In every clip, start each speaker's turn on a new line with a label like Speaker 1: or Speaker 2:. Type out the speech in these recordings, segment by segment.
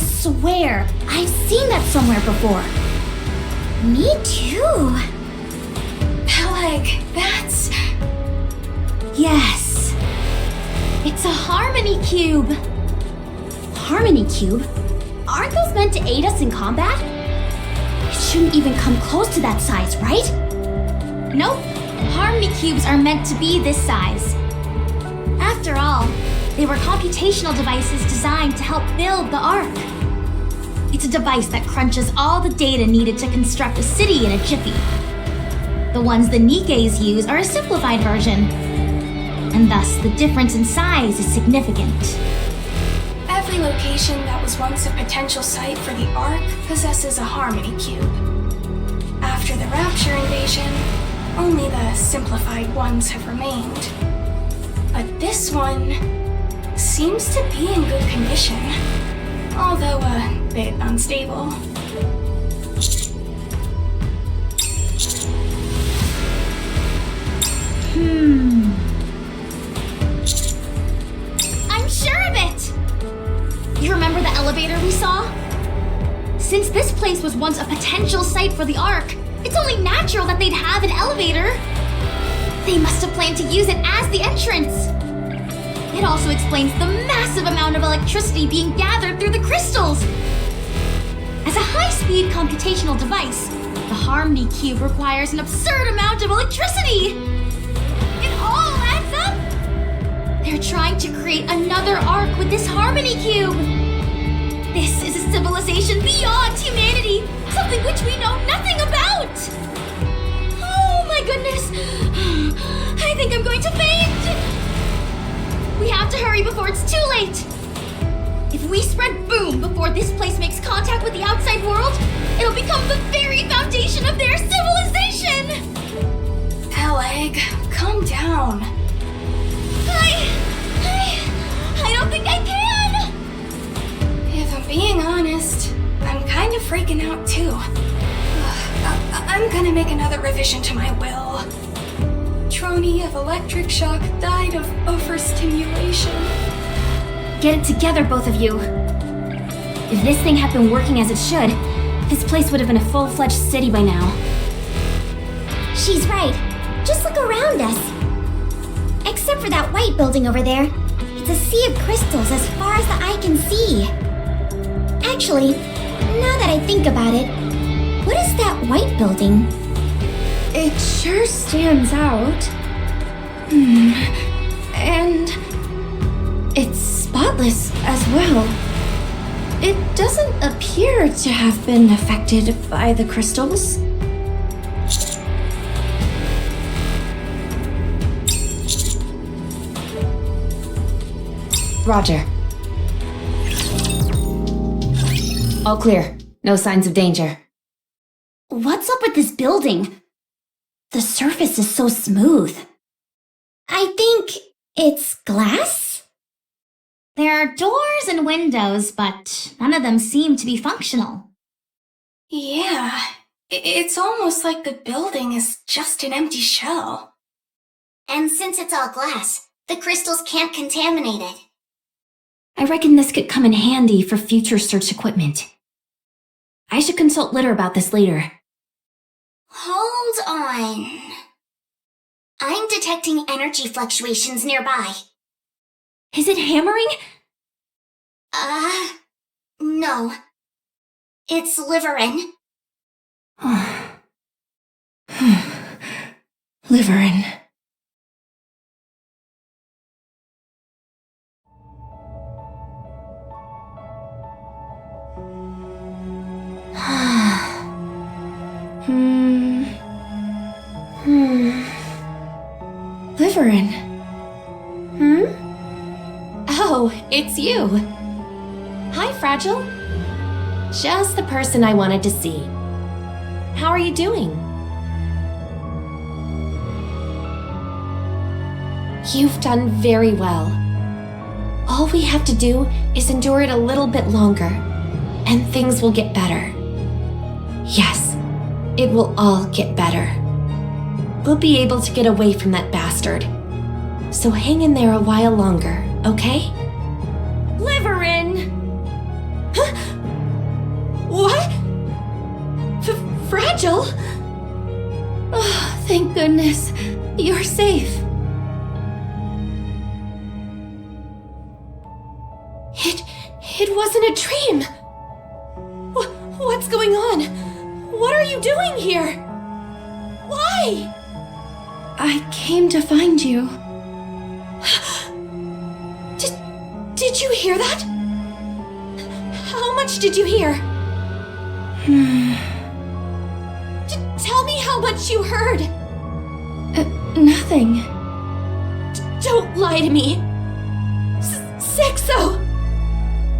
Speaker 1: swear, I've seen that somewhere before. Me too.
Speaker 2: Peleg, that's...
Speaker 1: Yes. It's a harmony cube. Harmony cube? Aren't those meant to aid us in combat? It shouldn't even come close to that size, right? Nope. Harmony cubes are meant to be this size. After all, they were computational devices designed to help build the Ark. It's a device that crunches all the data needed to construct a city in a jiffy. The ones the Nikkes use are a simplified version, and thus the difference in size is significant.
Speaker 2: Every location that was once a potential site for the Ark possesses a harmony cube. After the Rapture invasion, only the simplified ones have remained. But this one seems to be in good condition, although a bit unstable.
Speaker 1: I'm sure of it! You remember the elevator we saw? Since this place was once a potential site for the Ark, it's only natural that they'd have an elevator. They must have planned to use it as the entrance. It also explains the massive amount of electricity being gathered through the crystals. As a high-speed computational device, the Harmony Cube requires an absurd amount of electricity. It all adds up. They're trying to create another Ark with this Harmony Cube. This is a civilization beyond humanity, something which we know nothing about. Oh my goodness. I think I'm going to faint. We have to hurry before it's too late. If we spread boom before this place makes contact with the outside world, it'll become the very foundation of their civilization!
Speaker 2: Peleg, calm down.
Speaker 1: I don't think I can!
Speaker 2: If I'm being honest, I'm kind of freaking out too. I'm gonna make another revision to my will. Trony of electric shock died of overstimulation.
Speaker 1: Get it together, both of you. If this thing had been working as it should, this place would have been a full-fledged city by now. She's right. Just look around us. Except for that white building over there. It's a sea of crystals as far as the eye can see. Actually, now that I think about it, what is that white building?
Speaker 3: It sure stands out. And it's spotless as well. It doesn't appear to have been affected by the crystals.
Speaker 4: Roger. All clear. No signs of danger.
Speaker 1: What's up with this building? The surface is so smooth. I think it's glass? There are doors and windows, but none of them seem to be functional.
Speaker 2: Yeah, it's almost like the building is just an empty shell.
Speaker 1: And since it's all glass, the crystals can't contaminate it.
Speaker 4: I reckon this could come in handy for future search equipment. I should consult Litter about this later.
Speaker 1: Hold on. I'm detecting energy fluctuations nearby.
Speaker 4: Is it hammering?
Speaker 1: No. It's Liveryn.
Speaker 3: Liveryn. Liveryn.
Speaker 4: Oh, it's you. Hi, Fragile. Just the person I wanted to see. How are you doing? You've done very well. All we have to do is endure it a little bit longer, and things will get better. Yes, it will all get better. We'll be able to get away from that bastard. So hang in there a while longer, okay?
Speaker 1: Liveryn!
Speaker 3: Angel! Oh, thank goodness. You're safe.
Speaker 4: It wasn't a dream. What's going on? What are you doing here? Why?
Speaker 3: I came to find you.
Speaker 4: Did you hear that? How much did you hear? Tell me how much you heard.
Speaker 3: Nothing.
Speaker 4: Don't lie to me. Sixo!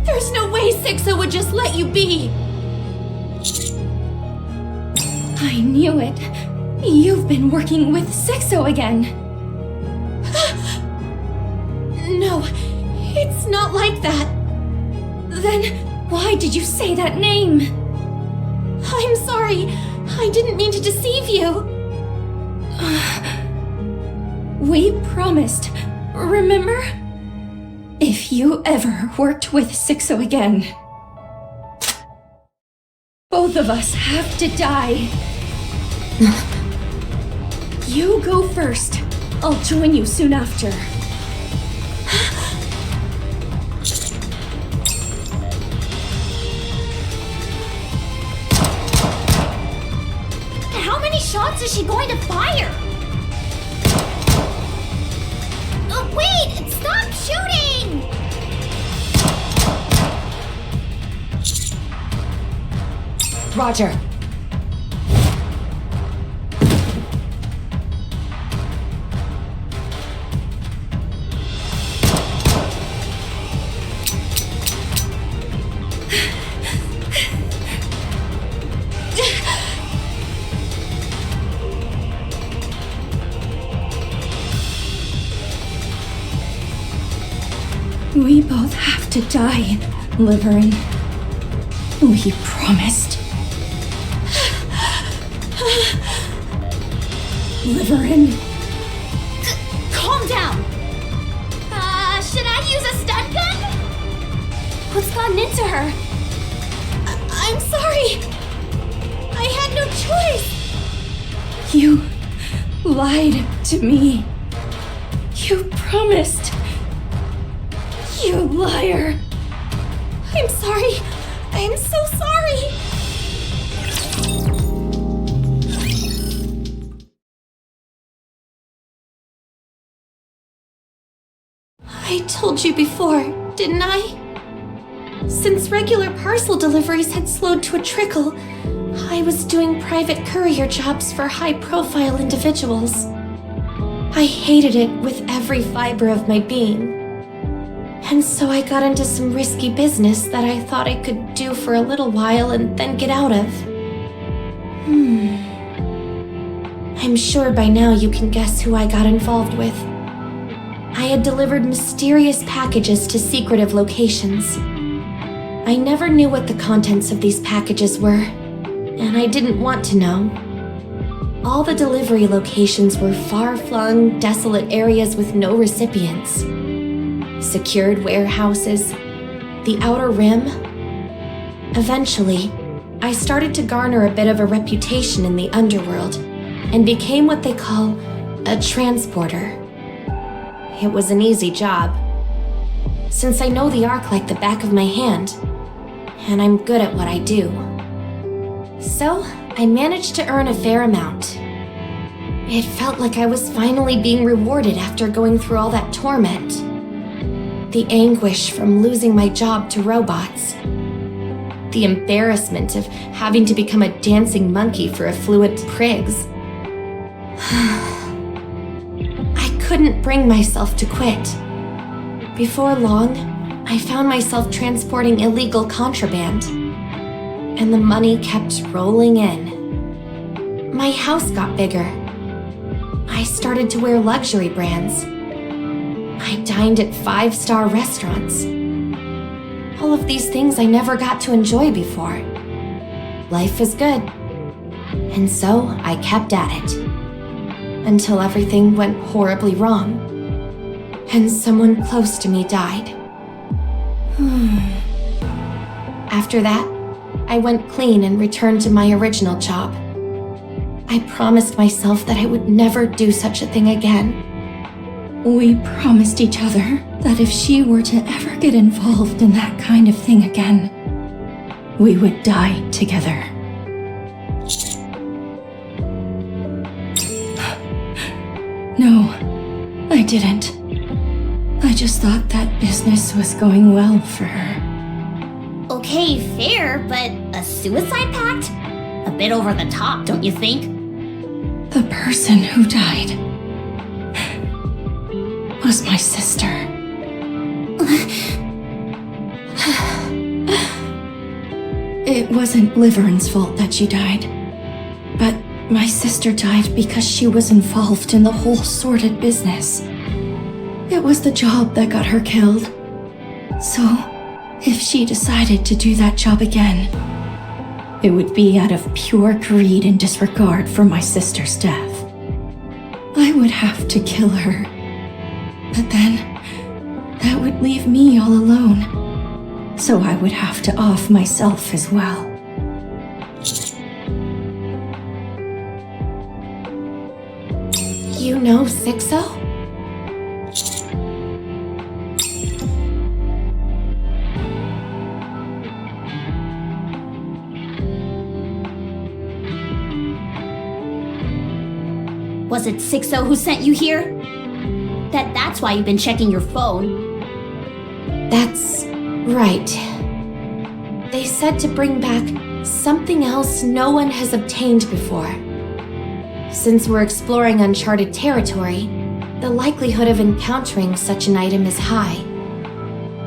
Speaker 4: There's no way Sixo would just let you be.
Speaker 3: I knew it. You've been working with Sixo again.
Speaker 4: No, it's not like that.
Speaker 3: Then why did you say that name?
Speaker 4: I'm sorry. I didn't mean to deceive you.
Speaker 3: We promised, remember? If you ever worked with Sixo again, both of us have to die. You go first. I'll join you soon after.
Speaker 1: How many shots is she going to fire? Wait! Stop shooting!
Speaker 4: Roger.
Speaker 3: We both have to die, Liveryn. We promised. Liveryn.
Speaker 1: Calm down! Should I use a stun gun? What's gotten into her?
Speaker 4: I'm sorry. I had no choice.
Speaker 3: You lied to me. You promised. You liar.
Speaker 4: I'm sorry. I'm so sorry. I told you before, didn't I? Since regular parcel deliveries had slowed to a trickle, I was doing private courier jobs for high-profile individuals. I hated it with every fiber of my being. And so I got into some risky business that I thought I could do for a little while and then get out of. I'm sure by now you can guess who I got involved with. I had delivered mysterious packages to secretive locations. I never knew what the contents of these packages were, and I didn't want to know. All the delivery locations were far-flung, desolate areas with no recipients. Secured warehouses, the outer rim. Eventually, I started to garner a bit of a reputation in the underworld and became what they call a transporter. It was an easy job, since I know the Ark like the back of my hand, and I'm good at what I do. So, I managed to earn a fair amount. It felt like I was finally being rewarded after going through all that torment. The anguish from losing my job to robots. The embarrassment of having to become a dancing monkey for affluent prigs. I couldn't bring myself to quit. Before long, I found myself transporting illegal contraband, and the money kept rolling in. My house got bigger. I started to wear luxury brands. I dined at 5-star restaurants. All of these things I never got to enjoy before. Life was good, and so I kept at it. Until everything went horribly wrong, and someone close to me died. After that, I went clean and returned to my original job, I promised myself that I would never do such a thing again.
Speaker 3: We promised each other that if she were to ever get involved in that kind of thing again, we would die together. No, I didn't. I just thought that business was going well for her.
Speaker 1: Okay, fair, but a suicide pact? A bit over the top, don't you think?
Speaker 3: The person who died was my sister. It wasn't Liveryn's fault that she died, but my sister died because she was involved in the whole sordid business. It was the job that got her killed. So, if she decided to do that job again, it would be out of pure greed and disregard for my sister's death. I would have to kill her. But then, that would leave me all alone. So I would have to off myself as well.
Speaker 4: You know Sixo?
Speaker 1: Was it Sixo who sent you here? That's why you've been checking your phone.
Speaker 4: That's right. They said to bring back something else no one has obtained before. Since we're exploring uncharted territory, the likelihood of encountering such an item is high.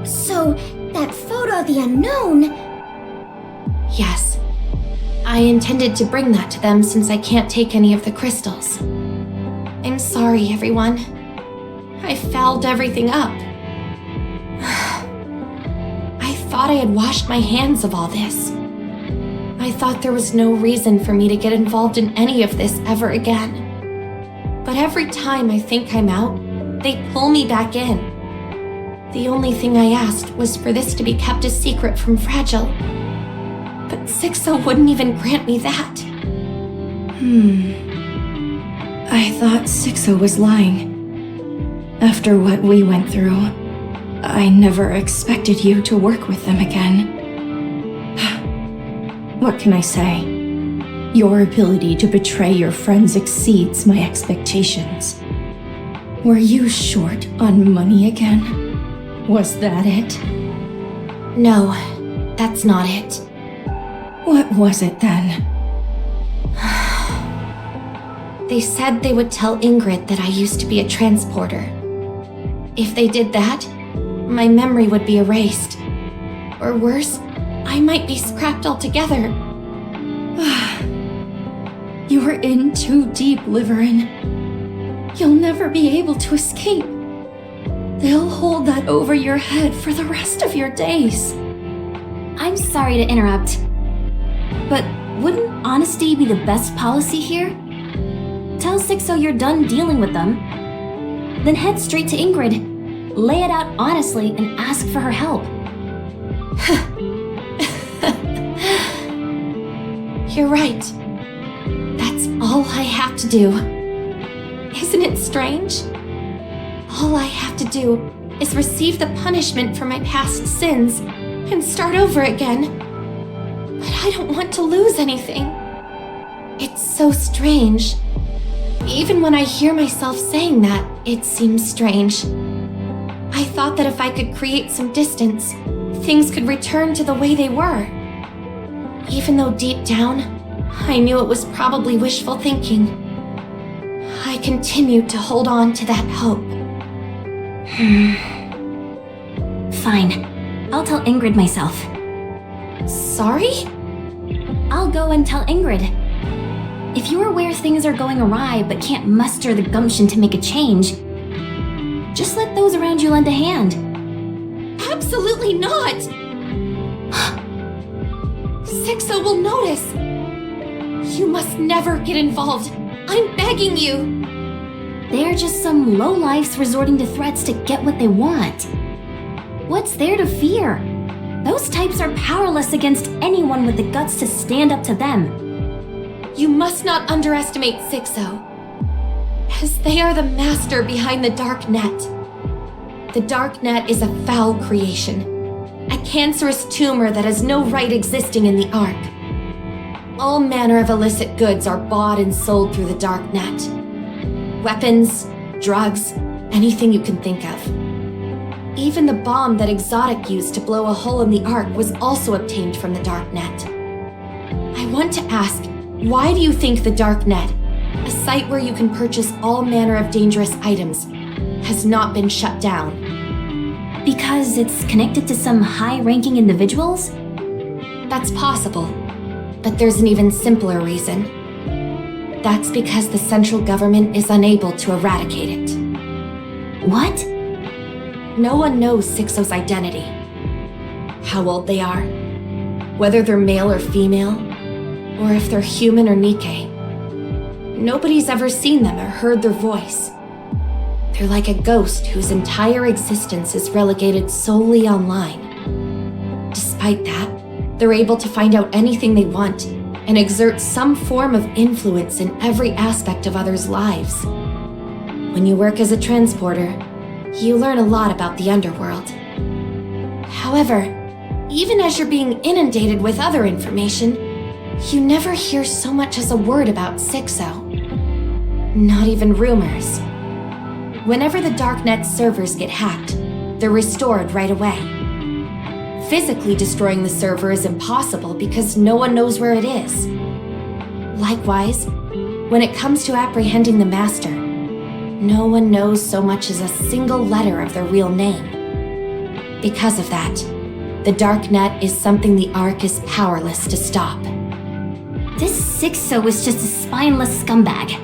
Speaker 1: So, that photo of the unknown...
Speaker 4: Yes. I intended to bring that to them since I can't take any of the crystals. I'm sorry, everyone. I fouled everything up. I thought I had washed my hands of all this. I thought there was no reason for me to get involved in any of this ever again. But every time I think I'm out, they pull me back in. The only thing I asked was for this to be kept a secret from Fragile. But Sixo wouldn't even grant me that.
Speaker 3: I thought Sixo was lying. After what we went through, I never expected you to work with them again. What can I say? Your ability to betray your friends exceeds my expectations. Were you short on money again? Was that it?
Speaker 4: No, that's not it.
Speaker 3: What was it then?
Speaker 4: They said they would tell Ingrid that I used to be a transporter. If they did that, my memory would be erased. Or worse, I might be scrapped altogether.
Speaker 3: You're in too deep, Liveryn. You'll never be able to escape. They'll hold that over your head for the rest of your days.
Speaker 1: I'm sorry to interrupt, but wouldn't honesty be the best policy here? Tell Sixo you're done dealing with them. Then head straight to Ingrid. Lay it out honestly and ask for her help.
Speaker 4: You're right. That's all I have to do. Isn't it strange? All I have to do is receive the punishment for my past sins and start over again. But I don't want to lose anything. It's so strange. Even when I hear myself saying that, it seems strange. I thought that if I could create some distance, things could return to the way they were. Even though deep down, I knew it was probably wishful thinking. I continued to hold on to that hope.
Speaker 1: Fine. I'll tell Ingrid myself.
Speaker 4: Sorry?
Speaker 1: I'll go and tell Ingrid. If you're aware things are going awry but can't muster the gumption to make a change, just let those around you lend a hand.
Speaker 4: Absolutely not! Sixo will notice. You must never get involved. I'm begging you.
Speaker 1: They're just some lowlifes resorting to threats to get what they want. What's there to fear? Those types are powerless against anyone with the guts to stand up to them.
Speaker 4: You must not underestimate Sixo, as they are the master behind the Dark Net. The Dark Net is a foul creation, a cancerous tumor that has no right existing in the Ark. All manner of illicit goods are bought and sold through the Dark Net. Weapons, drugs, anything you can think of. Even the bomb that Exotic used to blow a hole in the Ark was also obtained from the Dark Net. I want to ask, why do you think the Dark Net, a site where you can purchase all manner of dangerous items, has not been shut down?
Speaker 1: Because it's connected to some high-ranking individuals?
Speaker 4: That's possible, but there's an even simpler reason. That's because the central government is unable to eradicate it.
Speaker 1: What?
Speaker 4: No one knows Sixo's identity. How old they are, whether they're male or female, or if they're human or Nikke. Nobody's ever seen them or heard their voice. They're like a ghost whose entire existence is relegated solely online. Despite that, they're able to find out anything they want and exert some form of influence in every aspect of others' lives. When you work as a transporter, you learn a lot about the underworld. However, even as you're being inundated with other information, you never hear so much as a word about Sixo. Not even rumors. Whenever the Darknet servers get hacked, they're restored right away. Physically destroying the server is impossible because no one knows where it is. Likewise, when it comes to apprehending the Master, no one knows so much as a single letter of their real name. Because of that, the Darknet is something the Ark is powerless to stop.
Speaker 1: This Sixo is just a spineless scumbag.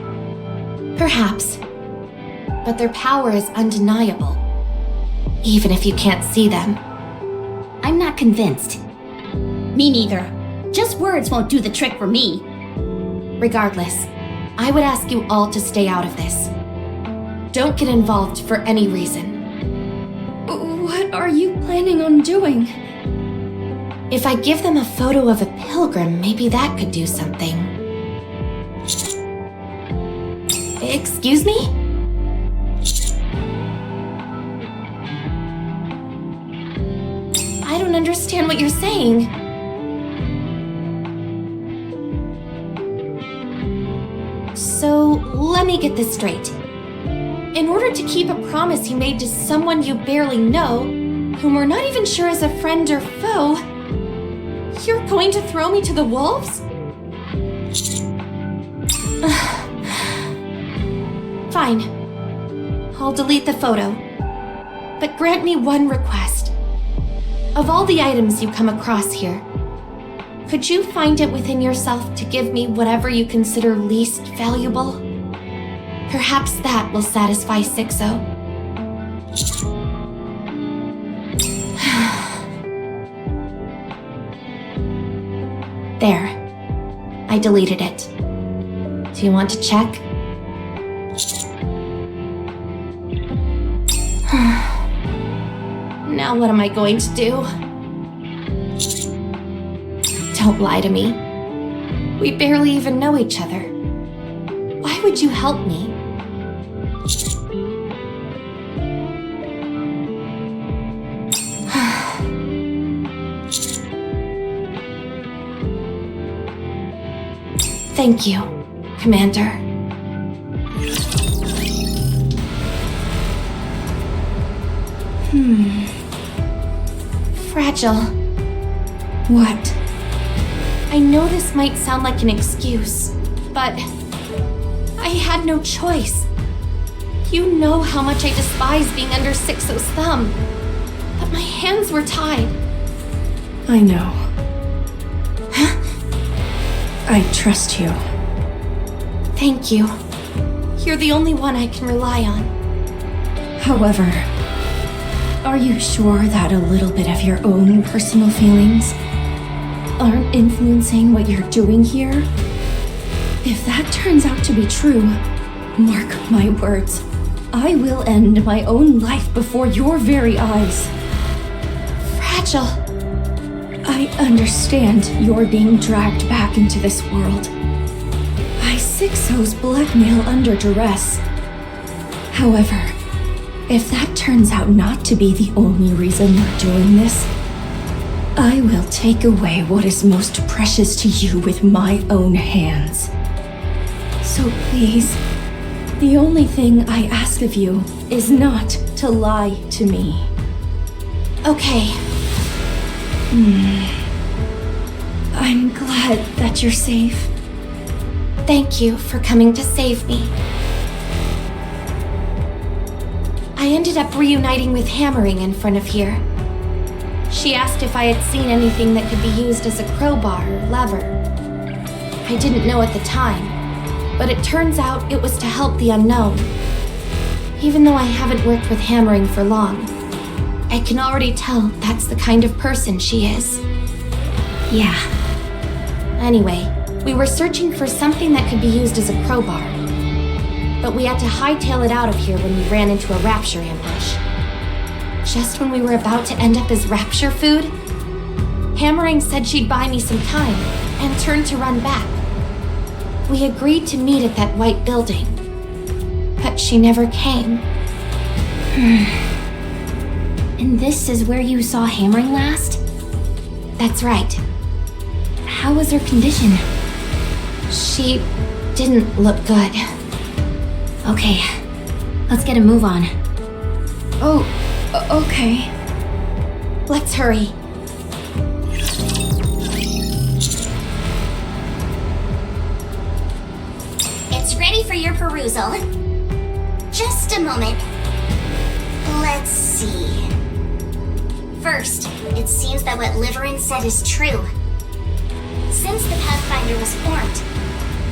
Speaker 4: Perhaps. But their power is undeniable, even if you can't see them.
Speaker 1: I'm not convinced. Me neither. Just words won't do the trick for me.
Speaker 4: Regardless, I would ask you all to stay out of this. Don't get involved for any reason.
Speaker 3: What are you planning on doing?
Speaker 4: If I give them a photo of a pilgrim, maybe that could do something. Excuse me? I don't understand what you're saying. So, let me get this straight. In order to keep a promise you made to someone you barely know, whom we're not even sure is a friend or foe, you're going to throw me to the wolves? Fine. I'll delete the photo. But grant me one request. Of all the items you come across here, could you find it within yourself to give me whatever you consider least valuable? Perhaps that will satisfy Sixo. There. I deleted it. Do you want to check? Now what am I going to do? Don't lie to me. We barely even know each other. Why would you help me? Thank you, Commander. Fragile.
Speaker 3: What?
Speaker 4: I know this might sound like an excuse, but I had no choice. You know how much I despise being under Sixo's thumb, but my hands were tied.
Speaker 3: I know. I trust you.
Speaker 4: Thank you. You're the only one I can rely on.
Speaker 3: However, are you sure that a little bit of your own personal feelings aren't influencing what you're doing here? If that turns out to be true, mark my words, I will end my own life before your very eyes.
Speaker 4: Fragile.
Speaker 3: I understand you're being dragged back into this world, Sixo's blackmail under duress. However, if that turns out not to be the only reason you're doing this, I will take away what is most precious to you with my own hands. So please, the only thing I ask of you is not to lie to me.
Speaker 4: Okay.
Speaker 3: I'm glad that you're safe.
Speaker 4: Thank you for coming to save me. I ended up reuniting with Hammering in front of here. She asked if I had seen anything that could be used as a crowbar or lever. I didn't know at the time, but it turns out it was to help the unknown. Even though I haven't worked with Hammering for long, I can already tell that's the kind of person she is.
Speaker 1: Yeah.
Speaker 4: Anyway, we were searching for something that could be used as a crowbar, but we had to hightail it out of here when we ran into a rapture ambush. Just when we were about to end up as rapture food, Hammering said she'd buy me some time and turned to run back. We agreed to meet at that white building, but she never came.
Speaker 1: And this is where you saw Hammering last?
Speaker 4: That's right.
Speaker 1: How was her condition?
Speaker 4: She didn't look good.
Speaker 1: Okay, let's get a move on.
Speaker 3: Oh, okay.
Speaker 4: Let's hurry.
Speaker 5: It's ready for your perusal. Just a moment. Let's see. First, it seems that what Liveryn said is true. Since the Pathfinder was formed,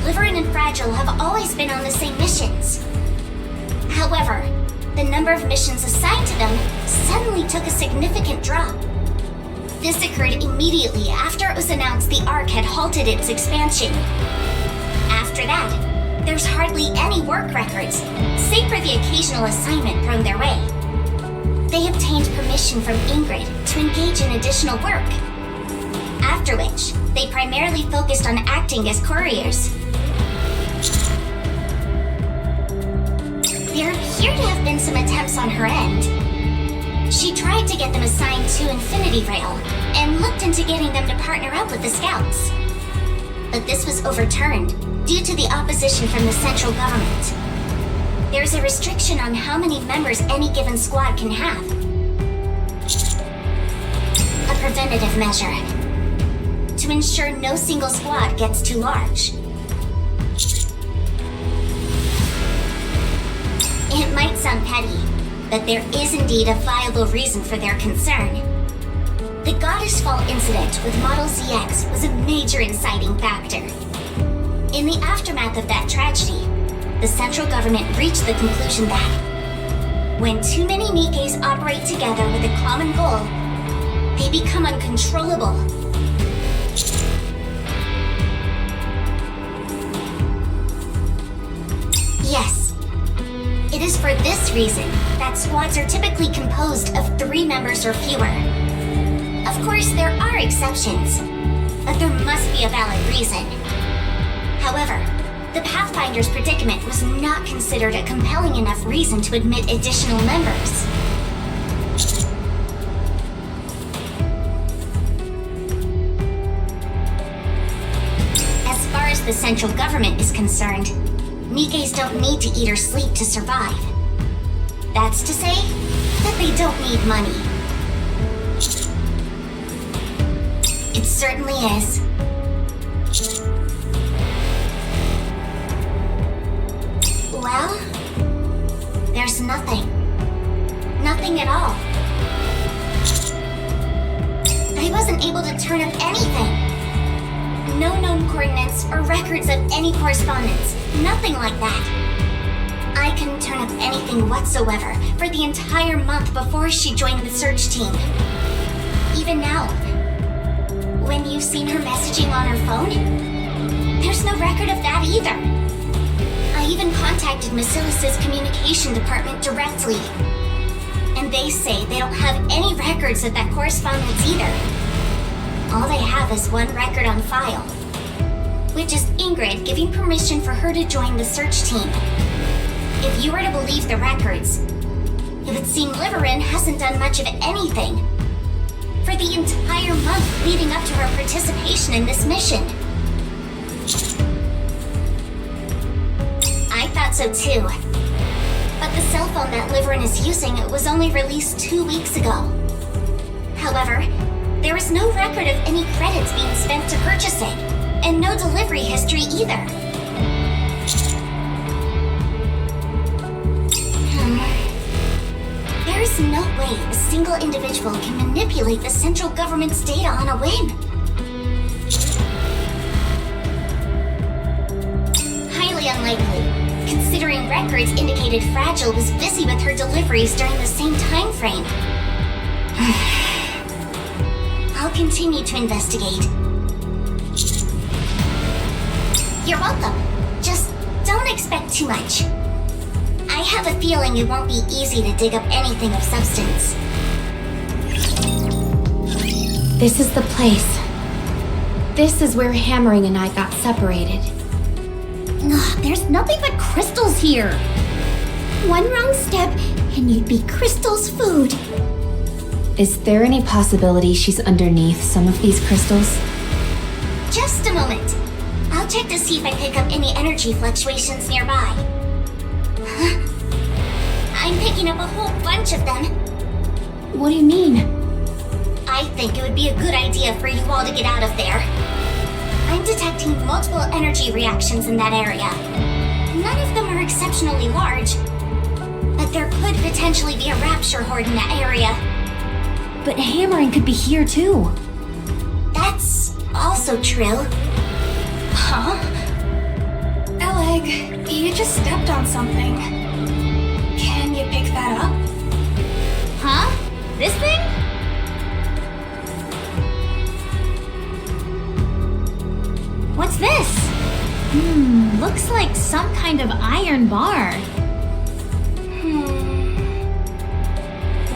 Speaker 5: Liveryn and Fragile have always been on the same missions. However, the number of missions assigned to them suddenly took a significant drop. This occurred immediately after it was announced the Ark had halted its expansion. After that, there's hardly any work records, save for the occasional assignment thrown their way. They obtained permission from Ingrid to engage in additional work, after which they primarily focused on acting as couriers. There appear to have been some attempts on her end. She tried to get them assigned to Infinity Rail and looked into getting them to partner up with the Scouts. But this was overturned due to the opposition from the central government. There's a restriction on how many members any given squad can have. A preventative measure to ensure no single squad gets too large. It might sound petty, but there is indeed a viable reason for their concern. The Goddess Fall incident with Model ZX was a major inciting factor. In the aftermath of that tragedy, the central government reached the conclusion that when too many Nikkes operate together with a common goal, they become uncontrollable. Yes, it is for this reason that squads are typically composed of 3 members or fewer. Of course, there are exceptions, but there must be a valid reason. However, the Pathfinder's predicament was not considered a compelling enough reason to admit additional members. As far as the central government is concerned, Nikkes don't need to eat or sleep to survive. That's to say that they don't need money. It certainly is. Well, there's nothing. Nothing at all. I wasn't able to turn up anything. No known coordinates or records of any correspondence. Nothing like that. I couldn't turn up anything whatsoever for the entire month before she joined the search team. Even now, when you've seen her messaging on her phone, there's no record of that either. I even contacted Macilis's communication department directly, and they say they don't have any records of that correspondence either. All they have is one record on file. which is Ingrid giving permission for her to join the search team. If you were to believe the records, it would seem Liveryn hasn't done much of anything for the entire month leading up to her participation in this mission. I thought so too. But the cell phone that Liveryn is using was only released 2 weeks ago. However, there is no record of any credits being spent to purchase it, and no delivery history either. There is no way a single individual can manipulate the central government's data on a whim. Highly unlikely, considering records indicated Fragile was busy with her deliveries during the same time frame. I'll continue to investigate. You're welcome. Just don't expect too much. I have a feeling it won't be easy to dig up anything of substance.
Speaker 4: This is the place. This is where Hammering and I got separated.
Speaker 1: Ugh, there's nothing but crystals here. One wrong step, and you'd be Crystal's food.
Speaker 4: Is there any possibility she's underneath some of these crystals?
Speaker 5: Just a moment. I'll check to see if I pick up any energy fluctuations nearby. I'm picking up a whole bunch of them.
Speaker 1: What do you mean?
Speaker 5: I think it would be a good idea for you all to get out of there. I'm detecting multiple energy reactions in that area. None of them are exceptionally large, but there could potentially be a rapture horde in that area.
Speaker 1: But Hammering could be here too.
Speaker 5: That's also true.
Speaker 2: Huh? Oleg, you just stepped on something. Can you pick that up?
Speaker 1: Huh? This thing? What's this? Looks like some kind of iron bar.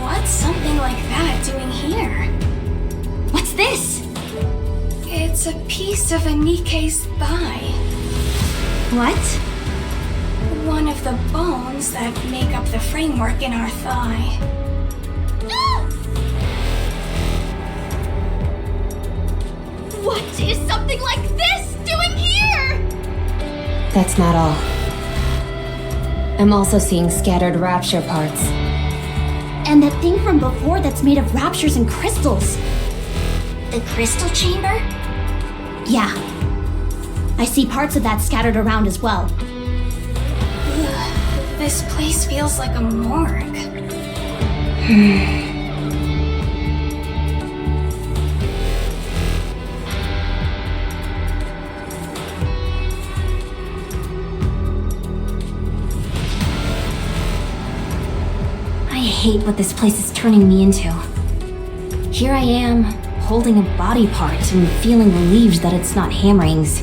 Speaker 2: What's something like that doing here?
Speaker 1: What's this?
Speaker 2: It's a piece of Nikke's thigh.
Speaker 1: What?
Speaker 2: One of the bones that make up the framework in our thigh.
Speaker 1: What is something like this doing here?
Speaker 4: That's not all. I'm also seeing scattered rapture parts.
Speaker 1: And that thing from before that's made of raptures and crystals.
Speaker 5: The crystal chamber?
Speaker 1: Yeah. I see parts of that scattered around as well.
Speaker 2: This place feels like a morgue.
Speaker 1: I hate what this place is turning me into. Here I am, holding a body part and feeling relieved that it's not Hammering's.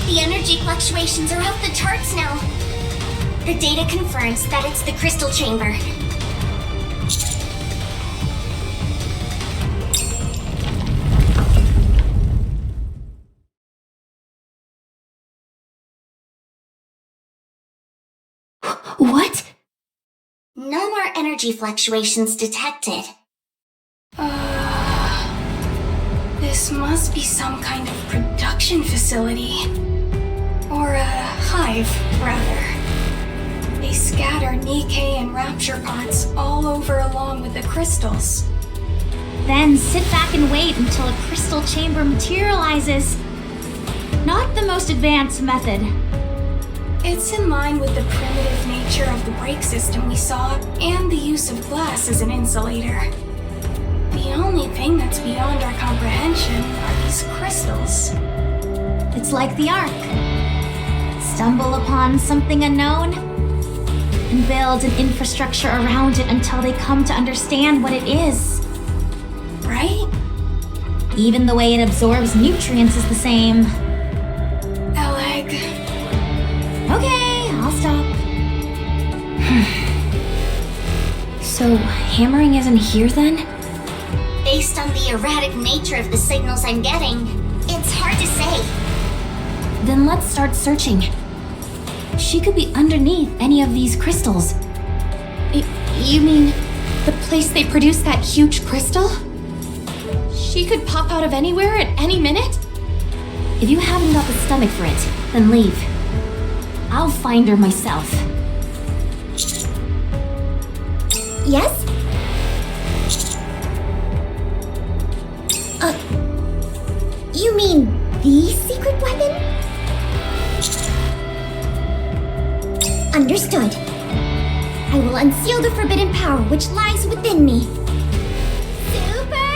Speaker 5: The energy fluctuations are off the charts now. The data confirms that it's the crystal chamber.
Speaker 1: What?
Speaker 5: No more energy fluctuations detected.
Speaker 2: This must be some kind of production facility. Or a hive, rather. They scatter Nikke and Rapture parts all over along with the crystals.
Speaker 1: Then sit back and wait until a crystal chamber materializes. Not the most advanced method.
Speaker 2: It's in line with the primitive nature of the brake system we saw and the use of glass as an insulator. The only thing that's beyond our comprehension are these crystals.
Speaker 1: It's like the Ark. Stumble upon something unknown and build an infrastructure around it until they come to understand what it is.
Speaker 2: Right?
Speaker 1: Even the way it absorbs nutrients is the same.
Speaker 2: Oleg,
Speaker 1: hammering isn't here then?
Speaker 5: Based on the erratic nature of the signals I'm getting, it's hard to say.
Speaker 1: Then let's start searching. She could be underneath any of these crystals.
Speaker 4: You mean the place they produce that huge crystal? She could pop out of anywhere at any minute?
Speaker 1: If you haven't got the stomach for it, then leave. I'll find her myself.
Speaker 5: Yes? You mean the secret weapon? Understood. I will unseal the forbidden power which lies within me. Superstition!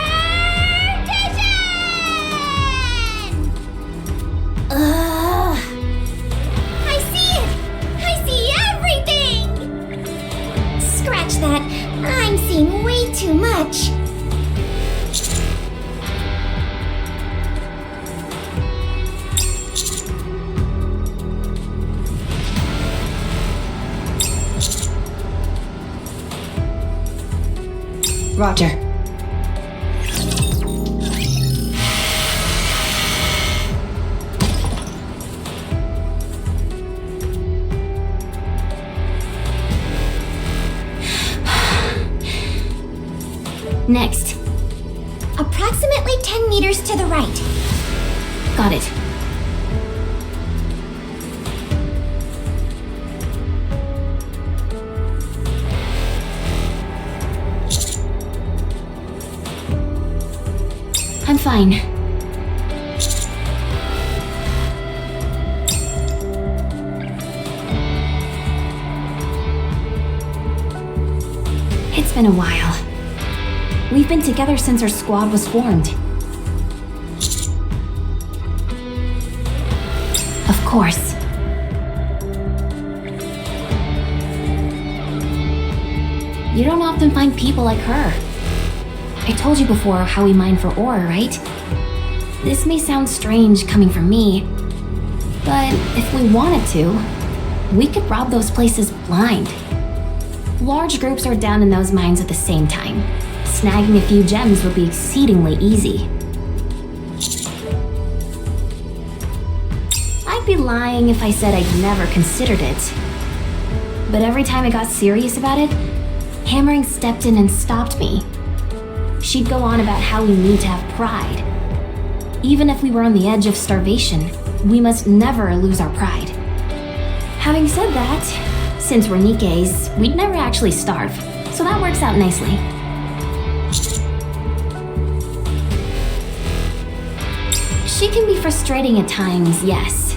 Speaker 5: I see it! I see everything! Scratch that. I'm seeing way too much.
Speaker 4: Roger.
Speaker 1: Next.
Speaker 5: Approximately 10 meters to the right.
Speaker 1: Got it. I'm fine. It's been a while. We've been together since our squad was formed. Of course. You don't often find people like her. I told you before how we mine for ore, right? This may sound strange coming from me, but if we wanted to, we could rob those places blind. Large groups are down in those mines at the same time. Snagging a few gems would be exceedingly easy. I'd be lying if I said I'd never considered it. But every time I got serious about it, Hammering stepped in and stopped me. She'd go on about how we need to have pride. Even if we were on the edge of starvation, we must never lose our pride. Having said that, since we're Nikkes, we'd never actually starve, so that works out nicely. She can be frustrating at times, yes.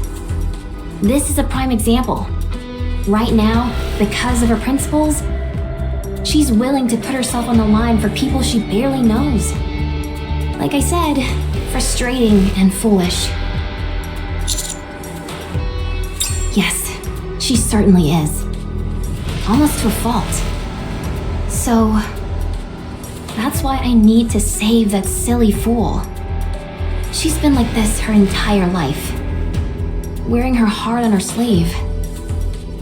Speaker 1: This is a prime example. Right now, because of her principles, she's willing to put herself on the line for people she barely knows. Like I said, frustrating and foolish. Yes, she certainly is. Almost to a fault. So, that's why I need to save that silly fool. She's been like this her entire life, wearing her heart on her sleeve.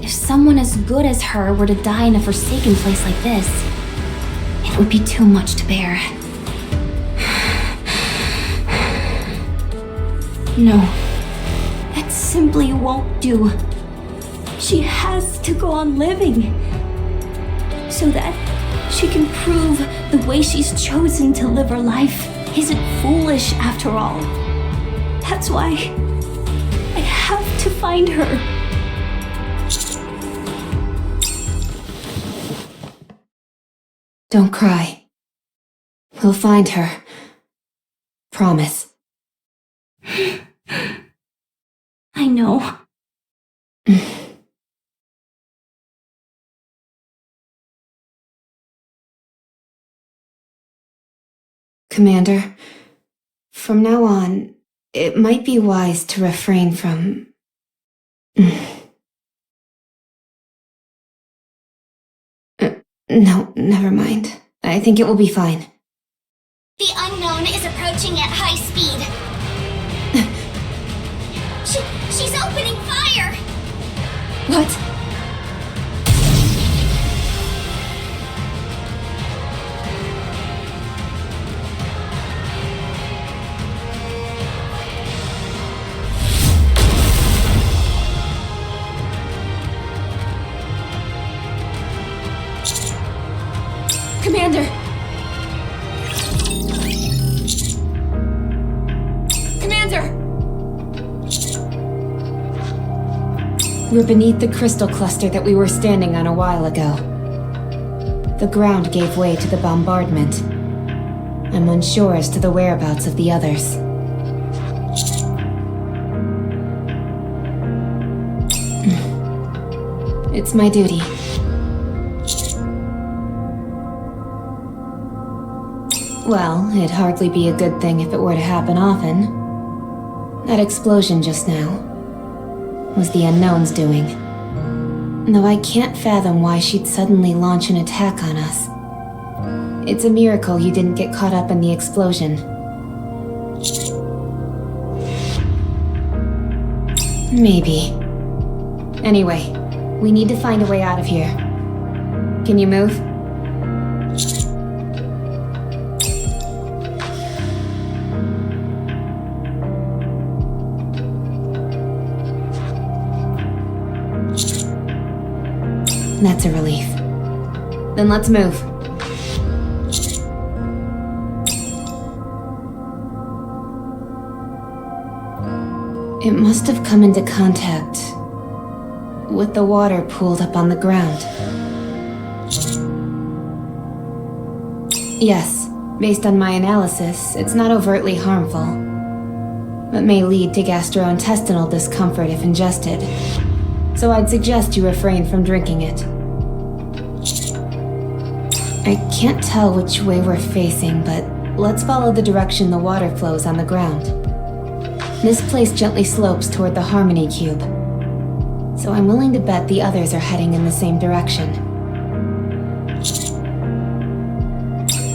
Speaker 1: If someone as good as her were to die in a forsaken place like this, it would be too much to bear. No, that simply won't do. She has to go on living, so that she can prove the way she's chosen to live her life isn't foolish after all. That's why I have to find her.
Speaker 4: Don't cry. We'll find her. Promise.
Speaker 1: I know.
Speaker 4: Commander, from now on, it might be wise to refrain from... No, never mind. I think it will be fine.
Speaker 5: The unknown is approaching at high speed. She's opening fire!
Speaker 4: What? We're beneath the crystal cluster that we were standing on a while ago. The ground gave way to the bombardment. I'm unsure as to the whereabouts of the others. It's my duty. Well, it'd hardly be a good thing if it were to happen often. That explosion just now was the Unknown's doing. Though I can't fathom why she'd suddenly launch an attack on us. It's a miracle you didn't get caught up in the explosion. Maybe. Anyway, we need to find a way out of here. Can you move? That's a relief. Then let's move. It must have come into contact with the water pooled up on the ground. Yes, based on my analysis, it's not overtly harmful, but may lead to gastrointestinal discomfort if ingested. So I'd suggest you refrain from drinking it. I can't tell which way we're facing, but let's follow the direction the water flows on the ground. This place gently slopes toward the Harmony Cube, so I'm willing to bet the others are heading in the same direction.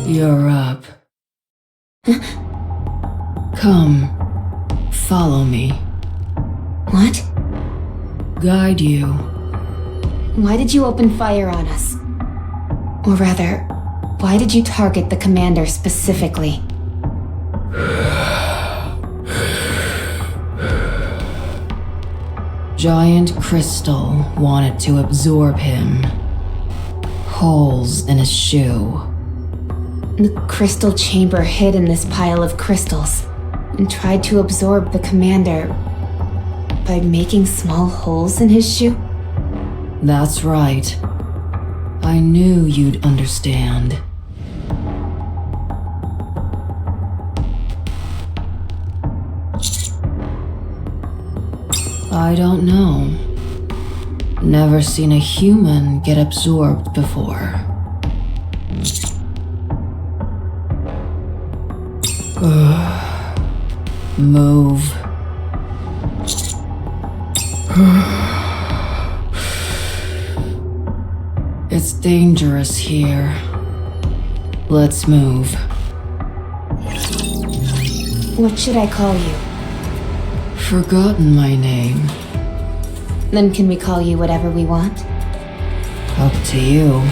Speaker 6: You're up. Come, follow me.
Speaker 4: What?
Speaker 6: Guide you.
Speaker 4: Why did you open fire on us? Or rather, why did you target the commander specifically?
Speaker 6: Giant crystal wanted to absorb him. Holes in his shoe.
Speaker 4: The crystal chamber hid in this pile of crystals and tried to absorb the commander by making small holes in his shoe?
Speaker 6: That's right. I knew you'd understand. I don't know. Never seen a human get absorbed before. Move. It's dangerous here. Let's move.
Speaker 4: What should I call you?
Speaker 6: Forgotten my name.
Speaker 4: Then can we call you whatever we want?
Speaker 6: Up to you.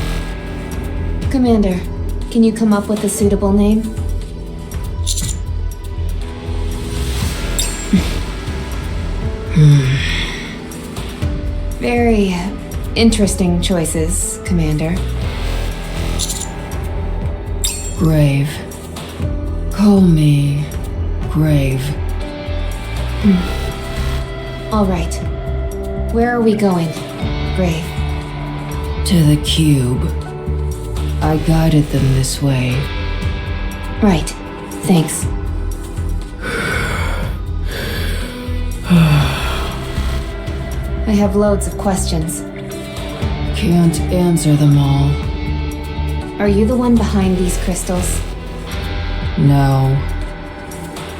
Speaker 4: Commander, can you come up with a suitable name? Very interesting choices, Commander.
Speaker 6: Grave. Call me Grave.
Speaker 4: All right. Where are we going, Grave?
Speaker 6: To the cube. I guided them this way.
Speaker 4: Right. Thanks. I have loads of questions.
Speaker 6: Can't answer them all.
Speaker 4: Are you the one behind these crystals?
Speaker 6: No.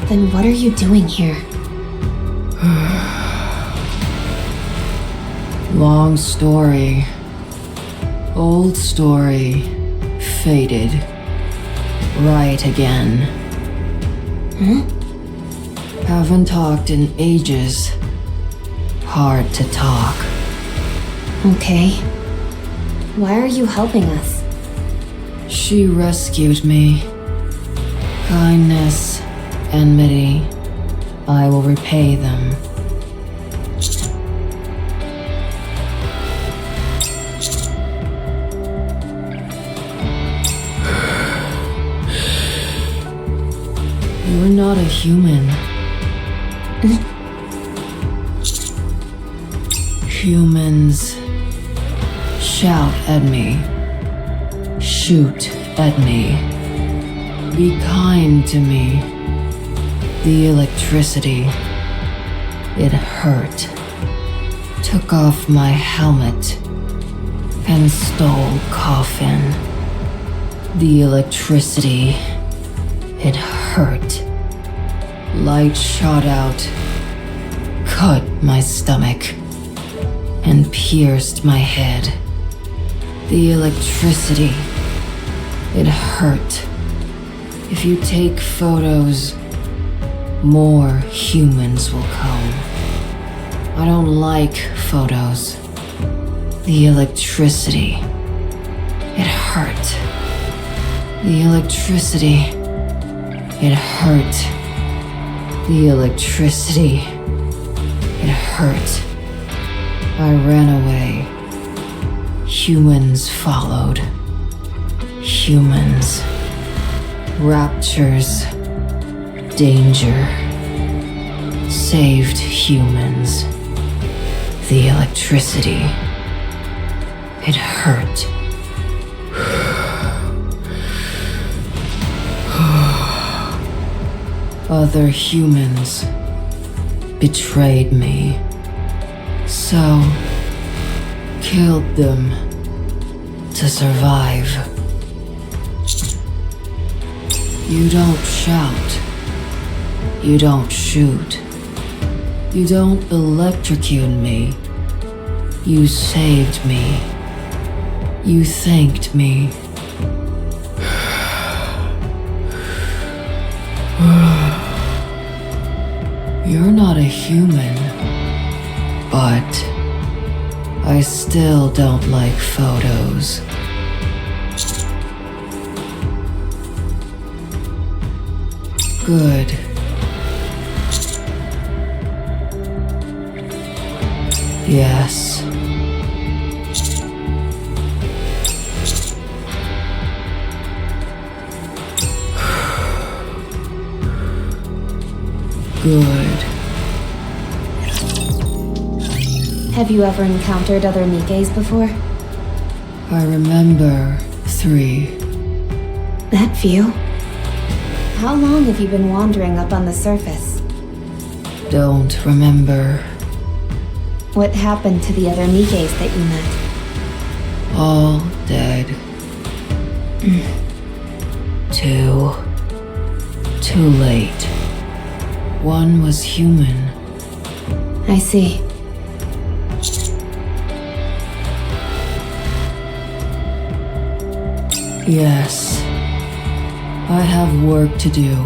Speaker 4: Then what are you doing here?
Speaker 6: Long story. Old story. Faded. Right again. Haven't talked in ages. Hard to talk.
Speaker 4: Okay. Why are you helping us?
Speaker 6: She rescued me. Kindness, enmity. I will repay them. You're not a human. Humans shout at me, shoot at me, be kind to me. The electricity, it hurt. Took off my helmet and stole coffin. The electricity, it hurt. Light shot out, cut my stomach, and pierced my head. The electricity, it hurt. If you take photos, more humans will come. I don't like photos. The electricity, it hurt. The electricity, it hurt. The electricity, it hurt. I ran away. Humans followed. Humans. Raptures. Danger. Saved humans. The electricity. It hurt. Other humans betrayed me. So, killed them to survive. You don't shout. You don't shoot. You don't electrocute me. You saved me. You thanked me. You're not a human, but I still don't like photos. Good. Yes. Good.
Speaker 4: Have you ever encountered other Nikkes before?
Speaker 6: I remember 3.
Speaker 4: That few? How long have you been wandering up on the surface?
Speaker 6: Don't remember.
Speaker 4: What happened to the other Nikkes that you met?
Speaker 6: All dead. Too late. One was human.
Speaker 4: I see.
Speaker 6: Yes. I have work to do.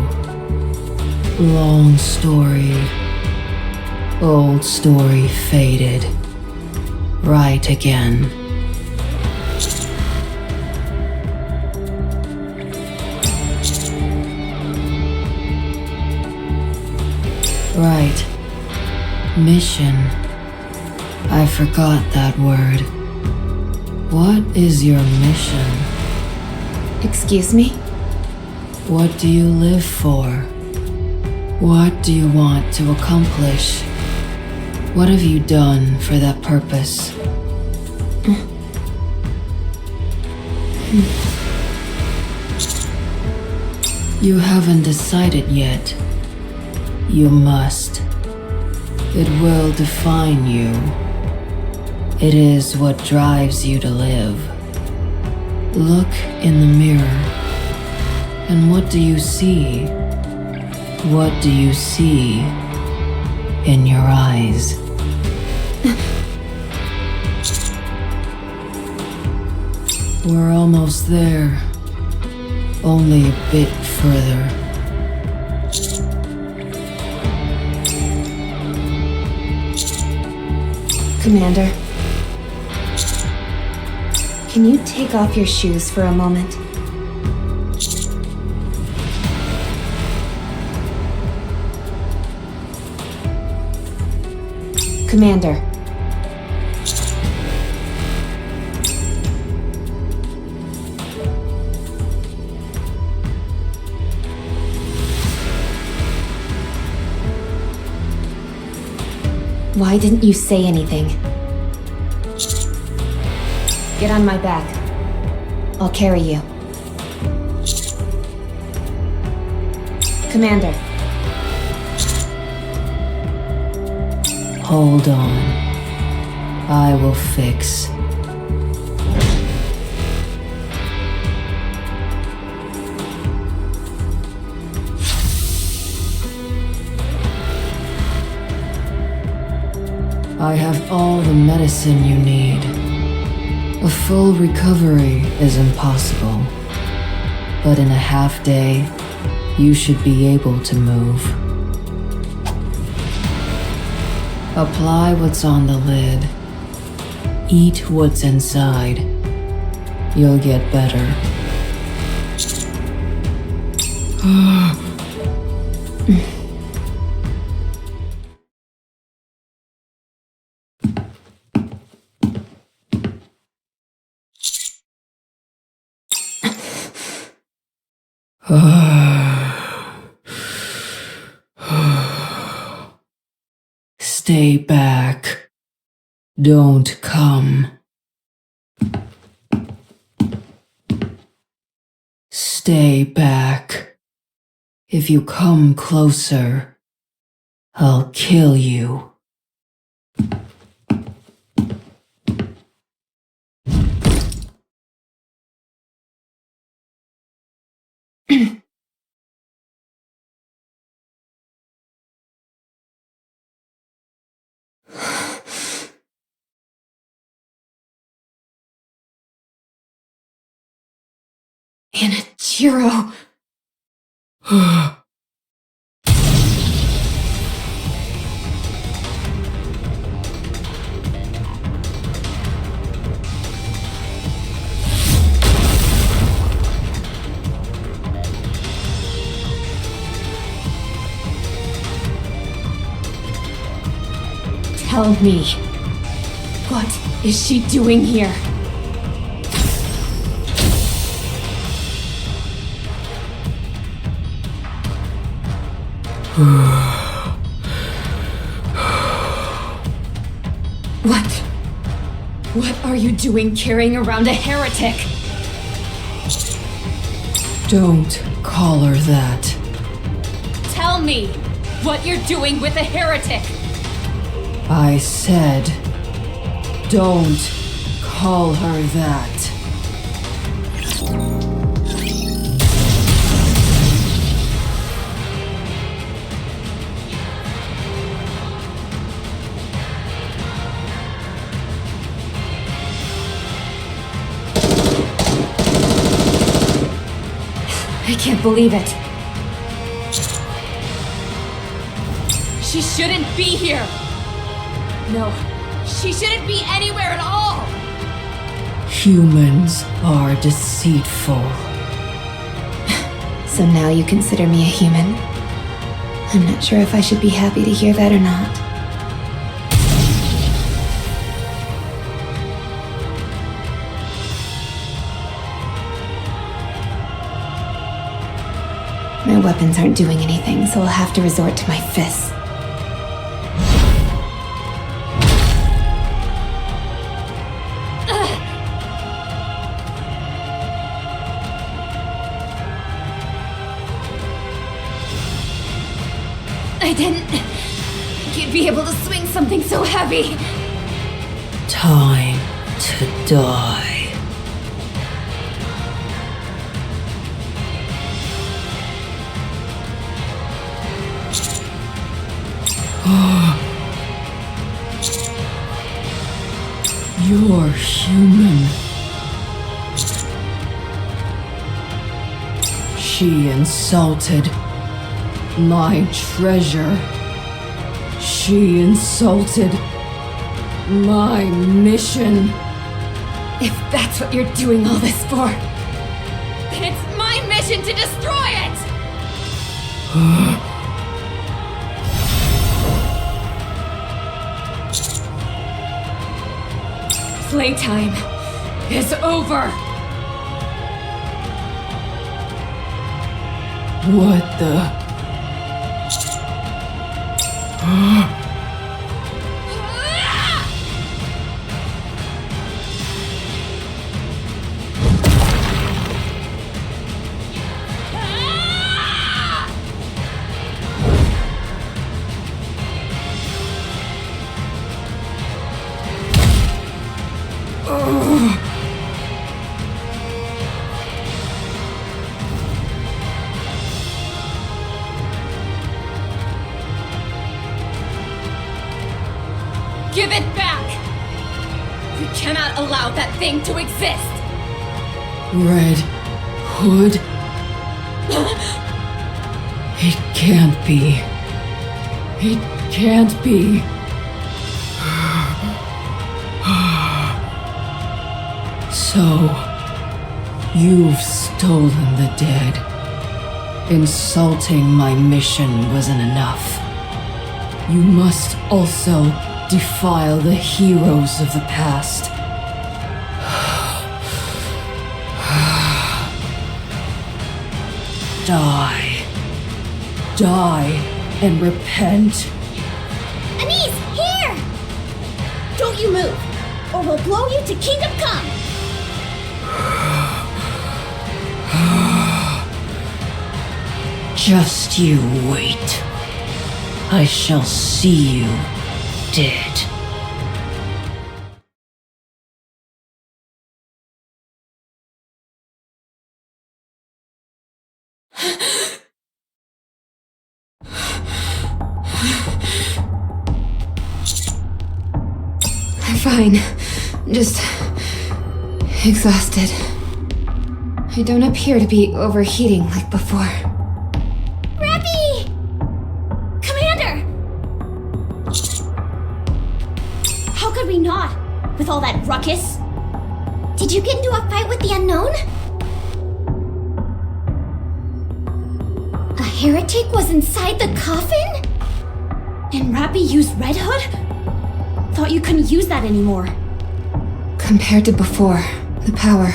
Speaker 6: Long story. Old story faded. Right again. Right. Mission. I forgot that word. What is your mission?
Speaker 4: Excuse me?
Speaker 6: What do you live for? What do you want to accomplish? What have you done for that purpose? You haven't decided yet. You must. It will define you. It is what drives you to live. Look in the mirror. And what do you see? What do you see in your eyes? We're almost there. Only a bit further.
Speaker 4: Commander, can you take off your shoes for a moment? Commander. Why didn't you say anything? Get on my back. I'll carry you. Commander.
Speaker 6: Hold on. I will fix. I have all the medicine you need. A full recovery is impossible, but in a half day, you should be able to move. Apply what's on the lid. Eat what's inside. You'll get better. Stay back. Don't come. Stay back. If you come closer, I'll kill you.
Speaker 3: Anachiro!
Speaker 4: Tell me. What is she doing here? What are you doing carrying around a heretic?
Speaker 6: Don't call her that.
Speaker 4: Tell me what you're doing with a heretic!
Speaker 6: I said, don't call her that.
Speaker 4: I can't believe it. She shouldn't be here. No, she shouldn't be anywhere at all.
Speaker 6: Humans are deceitful.
Speaker 3: So now you consider me a human? I'm not sure if I should be happy to hear that or not. My weapons aren't doing anything, so I'll have to resort to my fists.
Speaker 4: I didn't think you'd be able to swing something so heavy.
Speaker 6: Time to die. You're human. She insulted my treasure. She insulted my mission.
Speaker 4: If that's what you're doing all this for, then it's my mission to destroy it! Playtime is over!
Speaker 6: What the?
Speaker 4: Give it back! You cannot allow that thing to exist!
Speaker 6: Red Hood? It can't be. It can't be. So, you've stolen the dead. Insulting my mission wasn't enough. You must also defile the heroes of the past. Die. Die and repent.
Speaker 1: Anise, here! Don't you move, or we'll blow you to Kingdom Come!
Speaker 6: Just you wait. I shall see you dead.
Speaker 3: I'm fine. Just exhausted. I don't appear to be overheating like before.
Speaker 1: Rapi! Commander! How could we not, with all that ruckus?
Speaker 5: Did you get into a fight with the unknown? A heretic was inside the coffin?
Speaker 1: And Rapi used Red Hood? Thought you couldn't use that anymore.
Speaker 3: Compared to before, the power.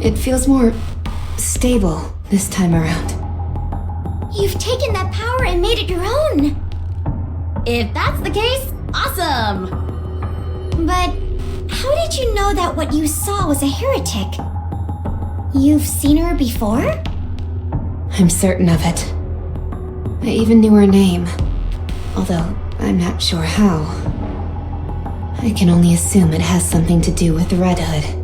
Speaker 3: It feels more stable this time around.
Speaker 5: You've taken that power and made it your own.
Speaker 1: If that's the case, awesome!
Speaker 5: But how did you know that what you saw was a heretic? You've seen her before?
Speaker 3: I'm certain of it. I even knew her name, although I'm not sure how. I can only assume it has something to do with Red Hood.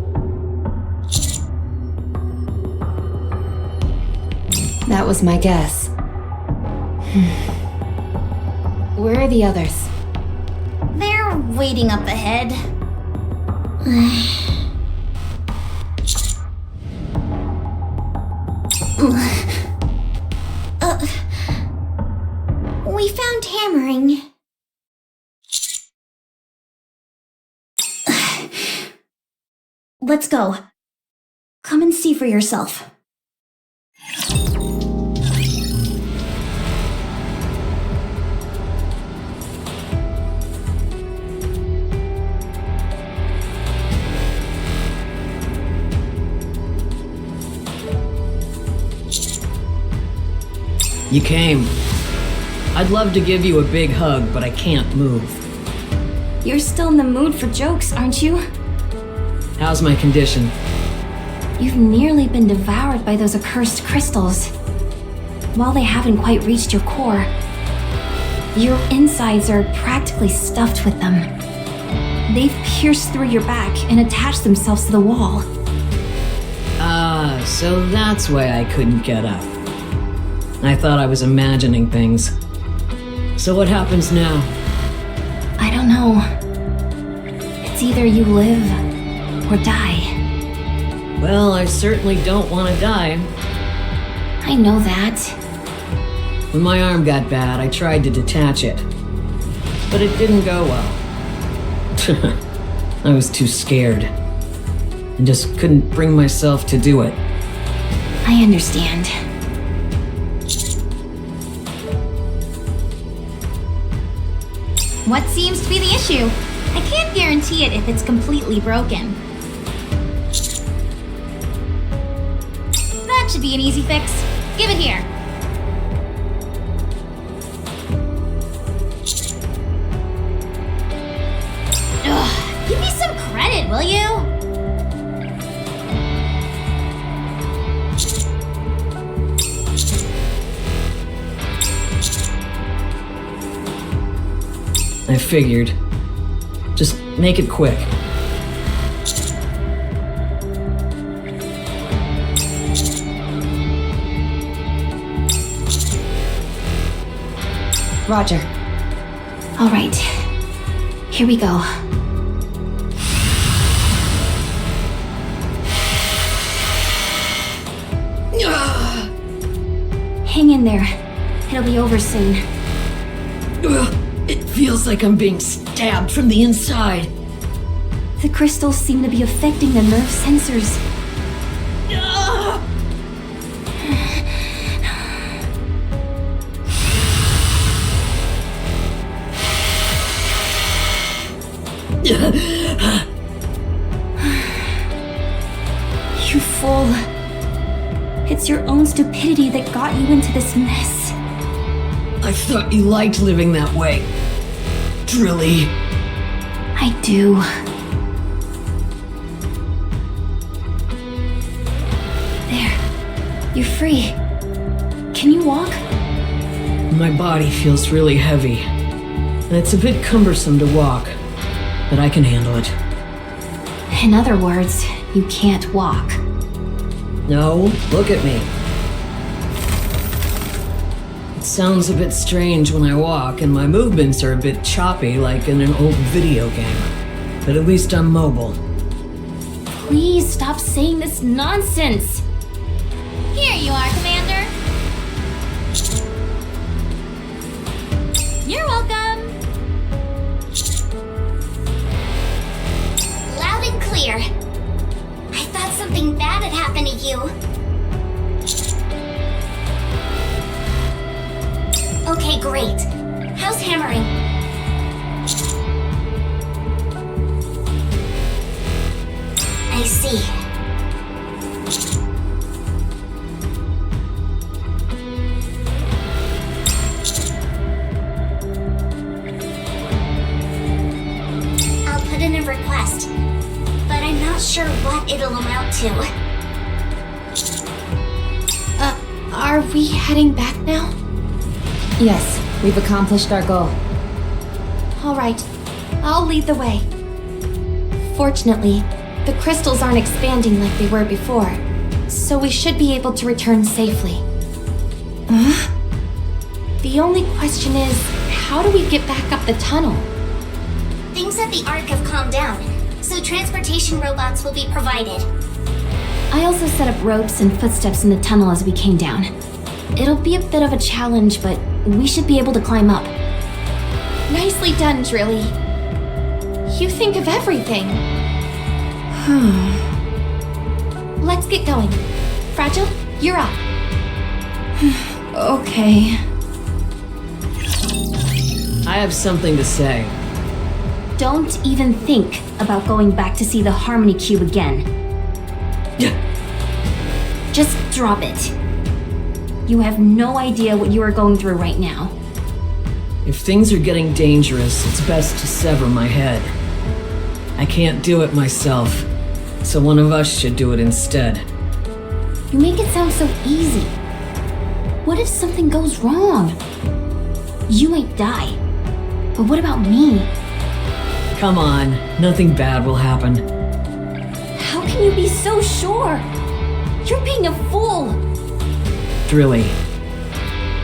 Speaker 3: That was my guess. Where are the others?
Speaker 1: They're waiting up ahead.
Speaker 5: We found hammering.
Speaker 1: Let's go. Come and see for yourself.
Speaker 7: You came. I'd love to give you a big hug, but I can't move.
Speaker 1: You're still in the mood for jokes, aren't you?
Speaker 7: How's my condition?
Speaker 1: You've nearly been devoured by those accursed crystals. While they haven't quite reached your core, your insides are practically stuffed with them. They've pierced through your back and attached themselves to the wall.
Speaker 7: Ah, so that's why I couldn't get up. I thought I was imagining things. So what happens now?
Speaker 1: I don't know. It's either you live or die.
Speaker 7: Well, I certainly don't want to die.
Speaker 1: I know that.
Speaker 7: When my arm got bad, I tried to detach it. But it didn't go well. I was too scared. And just couldn't bring myself to do it.
Speaker 1: I understand. What seems to be the issue? I can't guarantee it if it's completely broken. That should be an easy fix. Give it here. Ugh, give me some credit, will you?
Speaker 7: I figured. Just make it quick.
Speaker 4: Roger.
Speaker 1: All right. Here we go. Hang in there. It'll be over soon.
Speaker 7: It feels like I'm being stabbed from the inside.
Speaker 1: The crystals seem to be affecting the nerve sensors. You fool. It's your own stupidity that got you into this mess.
Speaker 7: I thought you liked living that way. Drilly.
Speaker 1: I do. There. You're free. Can you walk?
Speaker 7: My body feels really heavy. And it's a bit cumbersome to walk. But I can handle it.
Speaker 1: In other words, you can't walk.
Speaker 7: No, look at me. It sounds a bit strange when I walk, and my movements are a bit choppy like in an old video game. But at least I'm mobile.
Speaker 1: Please stop saying this nonsense. Here you are, Commander. You're welcome.
Speaker 5: Loud and clear. I thought something bad had happened to you. Okay, great. How's hammering? I see. I'll put in a request, but I'm not sure what it'll amount to.
Speaker 4: Are we heading back now?
Speaker 3: Yes, we've accomplished our goal.
Speaker 4: All right. I'll lead the way. Fortunately, the crystals aren't expanding like they were before, so we should be able to return safely. The only question is, how do we get back up the tunnel?
Speaker 5: Things at the Ark have calmed down, so transportation robots will be provided.
Speaker 1: I also set up ropes and footsteps in the tunnel as we came down. It'll be a bit of a challenge, but we should be able to climb up.
Speaker 4: Nicely done, Drilly. You think of everything. Let's get going. Fragile, you're up.
Speaker 3: Okay.
Speaker 7: I have something to say.
Speaker 1: Don't even think about going back to see the Harmony Cube again. Just drop it. You have no idea what you are going through right now.
Speaker 7: If things are getting dangerous, it's best to sever my head. I can't do it myself, so one of us should do it instead.
Speaker 1: You make it sound so easy. What if something goes wrong? You might die. But what about me?
Speaker 7: Come on, nothing bad will happen.
Speaker 1: How can you be so sure? You're being a fool.
Speaker 7: Drilly,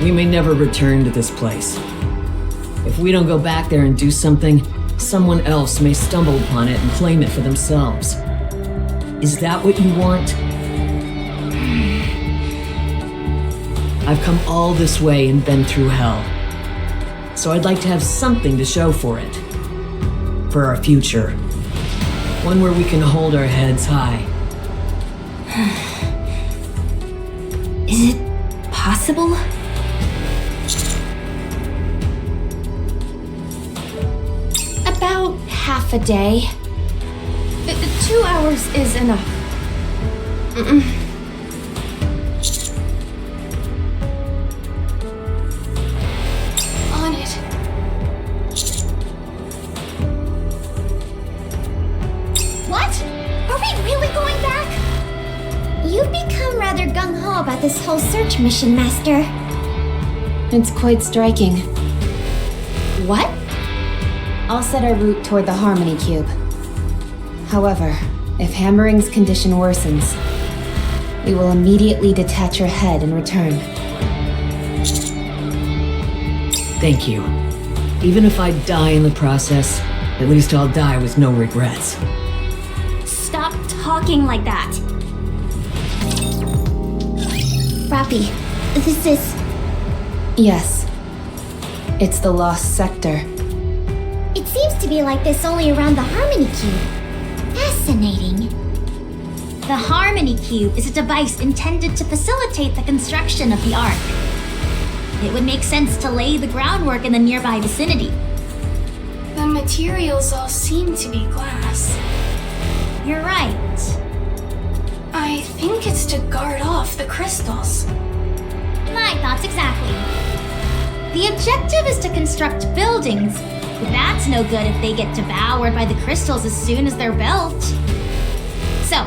Speaker 7: we may never return to this place. If we don't go back there and do something, someone else may stumble upon it and claim it for themselves. Is that what you want? I've come all this way and been through hell. So I'd like to have something to show for it. For our future. One where we can hold our heads high.
Speaker 1: Is it possible?
Speaker 4: About half a day. 2 hours is enough. On it.
Speaker 5: What? Are we really going back? You've become rather gung-ho about this whole search mission, Master.
Speaker 3: It's quite striking.
Speaker 4: What?
Speaker 3: I'll set our route toward the Harmony Cube. However, if Hammering's condition worsens, we will immediately detach her head and return.
Speaker 7: Thank you. Even if I die in the process, at least I'll die with no regrets.
Speaker 1: Stop talking like that.
Speaker 5: Rapi, this is...
Speaker 4: Yes. It's the lost sector.
Speaker 5: It seems to be like this only around the Harmony Cube. Fascinating.
Speaker 1: The Harmony Cube is a device intended to facilitate the construction of the Ark. It would make sense to lay the groundwork in the nearby vicinity.
Speaker 2: The materials all seem to be glass.
Speaker 1: You're right.
Speaker 2: I think it's to guard off the crystals.
Speaker 1: My thoughts exactly. The objective is to construct buildings, but that's no good if they get devoured by the crystals as soon as they're built. So,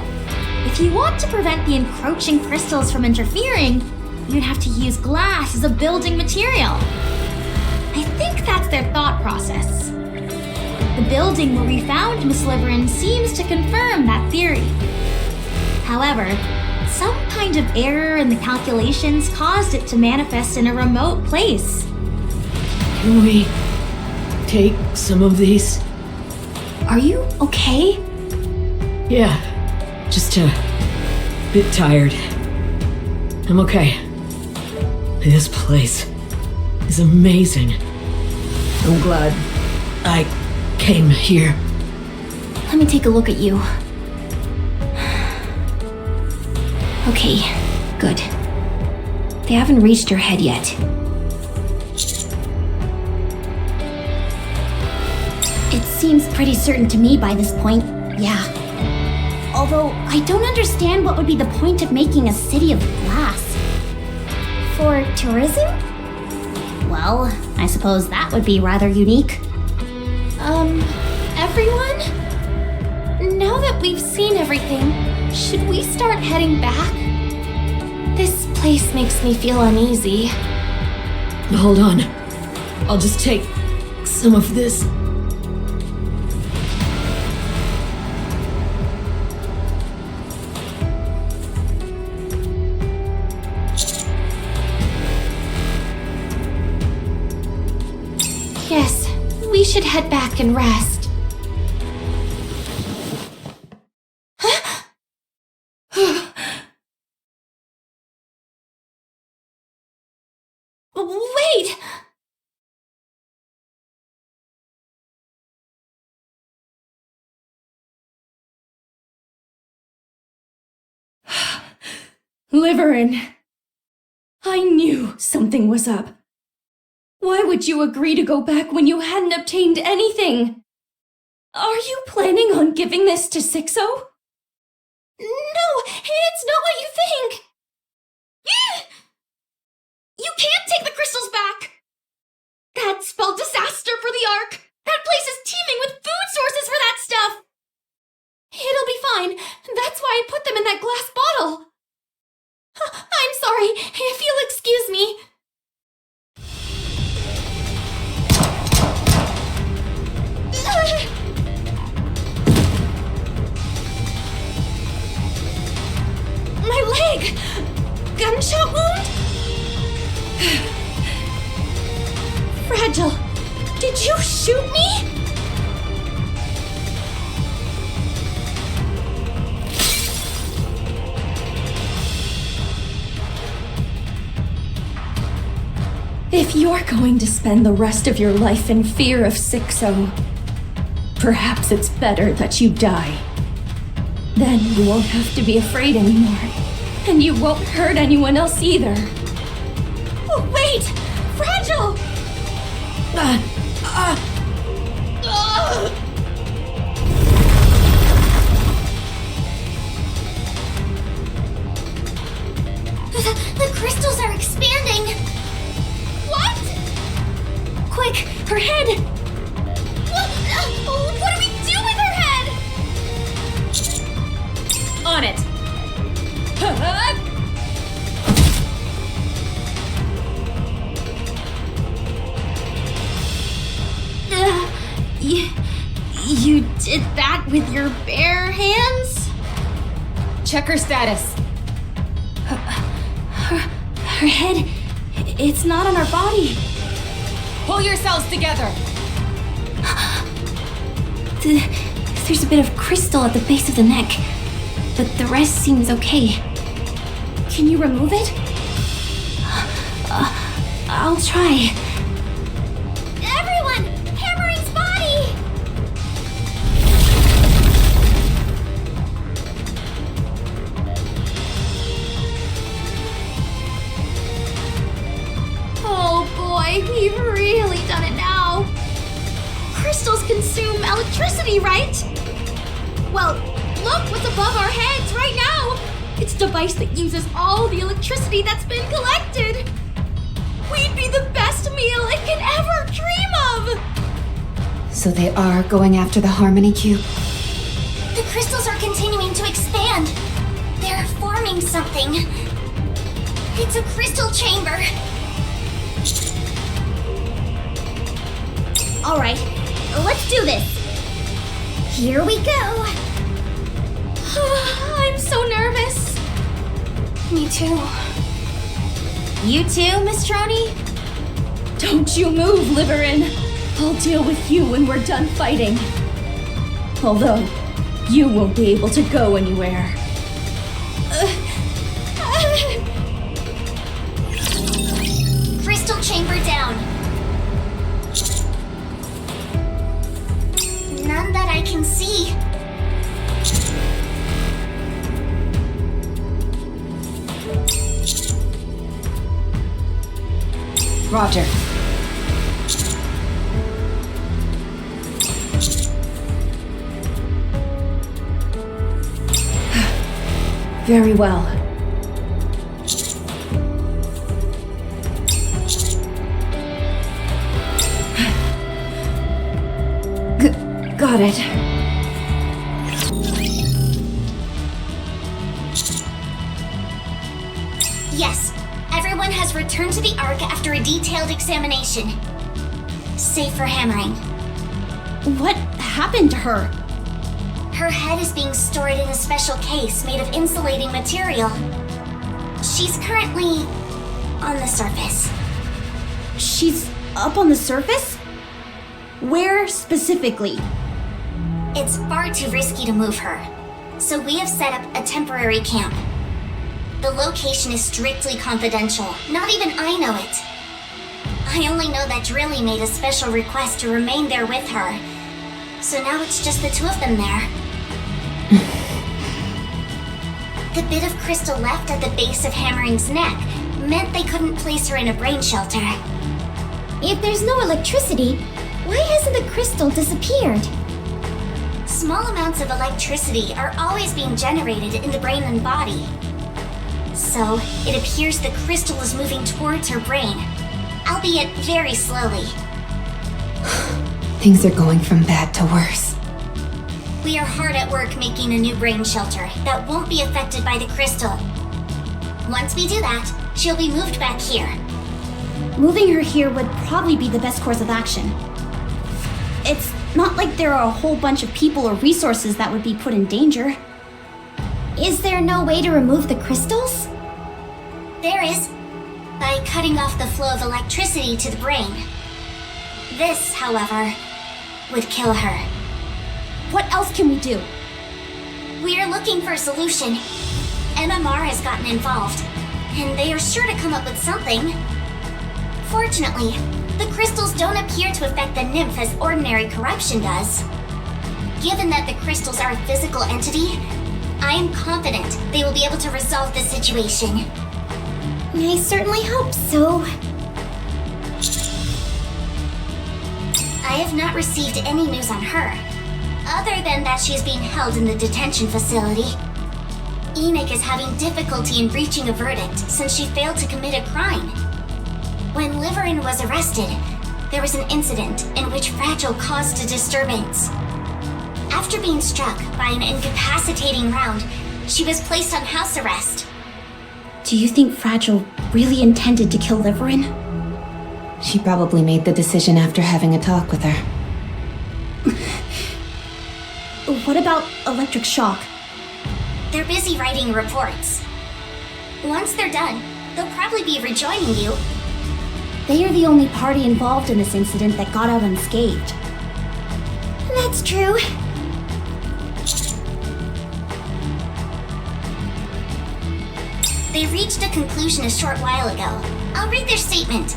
Speaker 1: if you want to prevent the encroaching crystals from interfering, you'd have to use glass as a building material. I think that's their thought process. The building where we found Miss Liveryn seems to confirm that theory. However, some kind of error in the calculations caused it to manifest in a remote place.
Speaker 7: Can we take some of these?
Speaker 1: Are you okay?
Speaker 7: Yeah, just a bit tired. I'm okay. This place is amazing. I'm glad I came here.
Speaker 1: Let me take a look at you. Okay, good. They haven't reached your head yet.
Speaker 5: It seems pretty certain to me by this point, yeah. Although, I don't understand what would be the point of making a city of glass. For tourism? Well, I suppose that would be rather unique.
Speaker 4: Everyone? Now that we've seen everything, should we start heading back? This place makes me feel uneasy.
Speaker 7: Hold on. I'll just take some of this.
Speaker 4: Yes, we should head back and rest. Wait!
Speaker 3: Liveryn. I knew something was up. Why would you agree to go back when you hadn't obtained anything? Are you planning on giving this to Sixo?
Speaker 1: No, it's not what you think! You can't take the crystals back! That spelled disaster for the Ark! That place is teeming with food sources for that stuff!
Speaker 4: It'll be fine. That's why I put them in that glass bottle. I'm sorry, if you'll excuse me. My leg! Gunshot wound? Fragile, did you shoot me?
Speaker 3: If you're going to spend the rest of your life in fear of Sixo, perhaps it's better that you die. Then you won't have to be afraid anymore, and you won't hurt anyone else either.
Speaker 4: Oh, wait! Fragile!
Speaker 5: The crystals are expanding!
Speaker 4: What? Quick, her head!
Speaker 1: What do we do with her head?
Speaker 4: On it!
Speaker 1: You did that with your bare hands?
Speaker 4: Check her status.
Speaker 3: Her head, it's not on her body.
Speaker 4: Pull yourselves together!
Speaker 3: There's a bit of crystal at the base of the neck, but the rest seems okay.
Speaker 1: Can you remove it?
Speaker 3: I'll try.
Speaker 1: Everyone! Hammering's body! Oh boy, we've really done it now. Crystals consume electricity, right? Well, look what's above our heads right now! It's a device that uses all the electricity that's been collected! We'd be the best meal it can ever dream of!
Speaker 3: So they are going after the Harmony Cube?
Speaker 5: The crystals are continuing to expand. They're forming something. It's a crystal chamber.
Speaker 1: Alright, let's do this. Here we go. I'm so nervous.
Speaker 2: Me too.
Speaker 1: You too, Miss Troni?
Speaker 3: Don't you move, Liveryn! I'll deal with you when we're done fighting. Although, you won't be able to go anywhere.
Speaker 5: Crystal chamber down. None that I can see.
Speaker 3: Roger. Very well. Got it.
Speaker 5: Yes, everyone has returned to the Ark after a detailed examination. Safe for hammering.
Speaker 1: What happened to her?
Speaker 5: Her head is being stored in a special case made of insulating material. She's currently on the surface.
Speaker 1: She's up on the surface? Where specifically?
Speaker 5: It's far too risky to move her, so we have set up a temporary camp. The location is strictly confidential. Not even I know it. I only know that Drilly made a special request to remain there with her. So now it's just the two of them there. The bit of crystal left at the base of Hammering's neck meant they couldn't place her in a brain shelter.
Speaker 1: If there's no electricity, why hasn't the crystal disappeared?
Speaker 5: Small amounts of electricity are always being generated in the brain and body. So, it appears the crystal is moving towards her brain, albeit very slowly.
Speaker 3: Things are going from bad to worse.
Speaker 5: We are hard at work making a new brain shelter that won't be affected by the crystal. Once we do that, she'll be moved back here.
Speaker 1: Moving her here would probably be the best course of action. It's not like there are a whole bunch of people or resources that would be put in danger. Is there no way to remove the crystals?
Speaker 5: There is, by cutting off the flow of electricity to the brain. This, however, would kill her.
Speaker 1: What else can we do?
Speaker 5: We are looking for a solution. MMR has gotten involved, and they are sure to come up with something. Fortunately, the crystals don't appear to affect the nymph as ordinary corruption does. Given that the crystals are a physical entity, I am confident they will be able to resolve the situation.
Speaker 1: I certainly hope so.
Speaker 5: I have not received any news on her, other than that she is being held in the detention facility. Nikke is having difficulty in reaching a verdict since she failed to commit a crime. When Liveryn was arrested, there was an incident in which Fragile caused a disturbance. After being struck by an incapacitating round, she was placed on house arrest.
Speaker 1: Do you think Fragile really intended to kill Liveryn?
Speaker 3: She probably made the decision after having a talk with her.
Speaker 1: What about electric shock?
Speaker 5: They're busy writing reports. Once they're done, they'll probably be rejoining you.
Speaker 1: They are the only party involved in this incident that got out unscathed.
Speaker 5: That's true. They reached a conclusion a short while ago. I'll read their statement.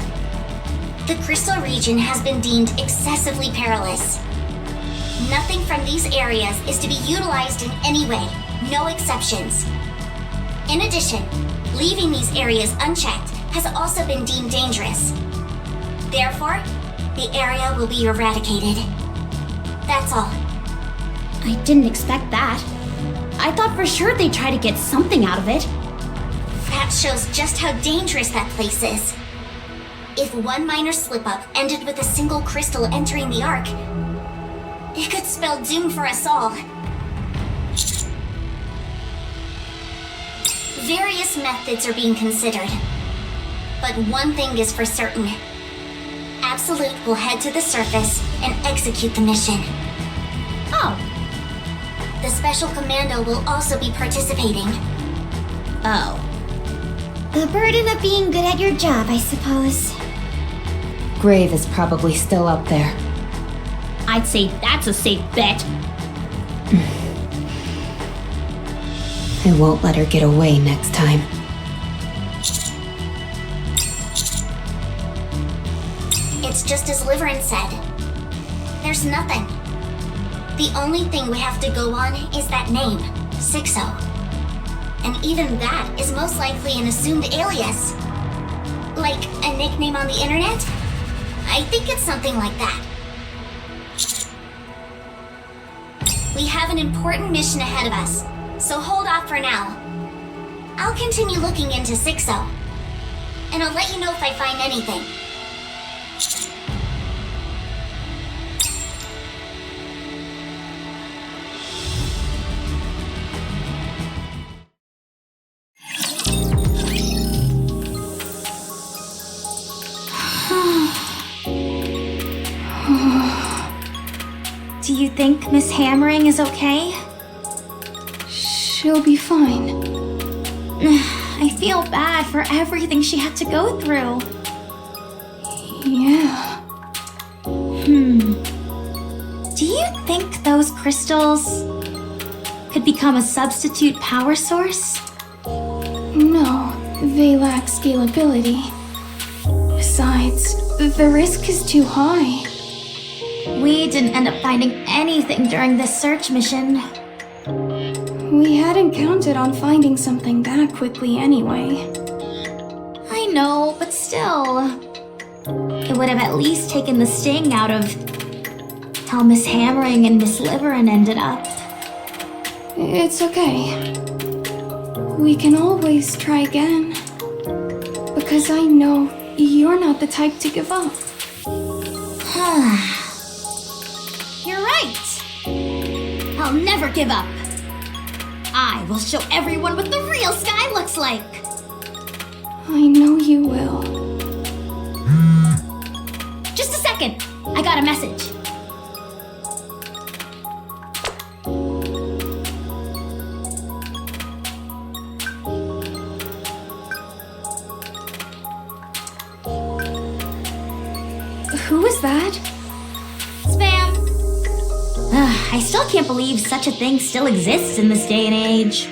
Speaker 5: The crystal region has been deemed excessively perilous. Nothing from these areas is to be utilized in any way, no exceptions. In addition, leaving these areas unchecked has also been deemed dangerous. Therefore, the area will be eradicated. That's all.
Speaker 1: I didn't expect that. I thought for sure they'd try to get something out of it.
Speaker 5: That shows just how dangerous that place is. If one minor slip-up ended with a single crystal entering the Ark, it could spell doom for us all. Various methods are being considered. But one thing is for certain. Absolute will head to the surface and execute the mission.
Speaker 1: Oh.
Speaker 5: The Special Commando will also be participating.
Speaker 1: Oh.
Speaker 5: The burden of being good at your job, I suppose.
Speaker 4: Grave is probably still up there.
Speaker 1: I'd say that's a safe bet.
Speaker 4: I won't let her get away next time.
Speaker 5: It's just as Liveryn said. There's nothing. The only thing we have to go on is that name, Sixo. And even that is most likely an assumed alias. Like a nickname on the internet? I think it's something like that. We have an important mission ahead of us, so hold off for now. I'll continue looking into Sixo, and I'll let you know if I find anything.
Speaker 1: Do you think Miss Hammering is okay?
Speaker 2: She'll be fine.
Speaker 1: I feel bad for everything she had to go through.
Speaker 2: Yeah.
Speaker 1: Do you think those crystals could become a substitute power source?
Speaker 2: No, they lack scalability. Besides, the risk is too high.
Speaker 1: We didn't end up finding anything during this search mission.
Speaker 2: We hadn't counted on finding something that quickly anyway.
Speaker 1: I know, but still. It would have at least taken the sting out of how Miss Hammering and Miss Liveryn ended up.
Speaker 2: It's okay. We can always try again. Because I know you're not the type to give up.
Speaker 1: You're right. I'll never give up. I will show everyone what the real sky looks like.
Speaker 2: I know you will.
Speaker 1: Just a second. I got a message.
Speaker 2: Who is that?
Speaker 1: Spam. I still can't believe such a thing still exists in this day and age.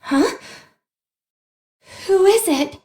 Speaker 2: Huh? Who is it?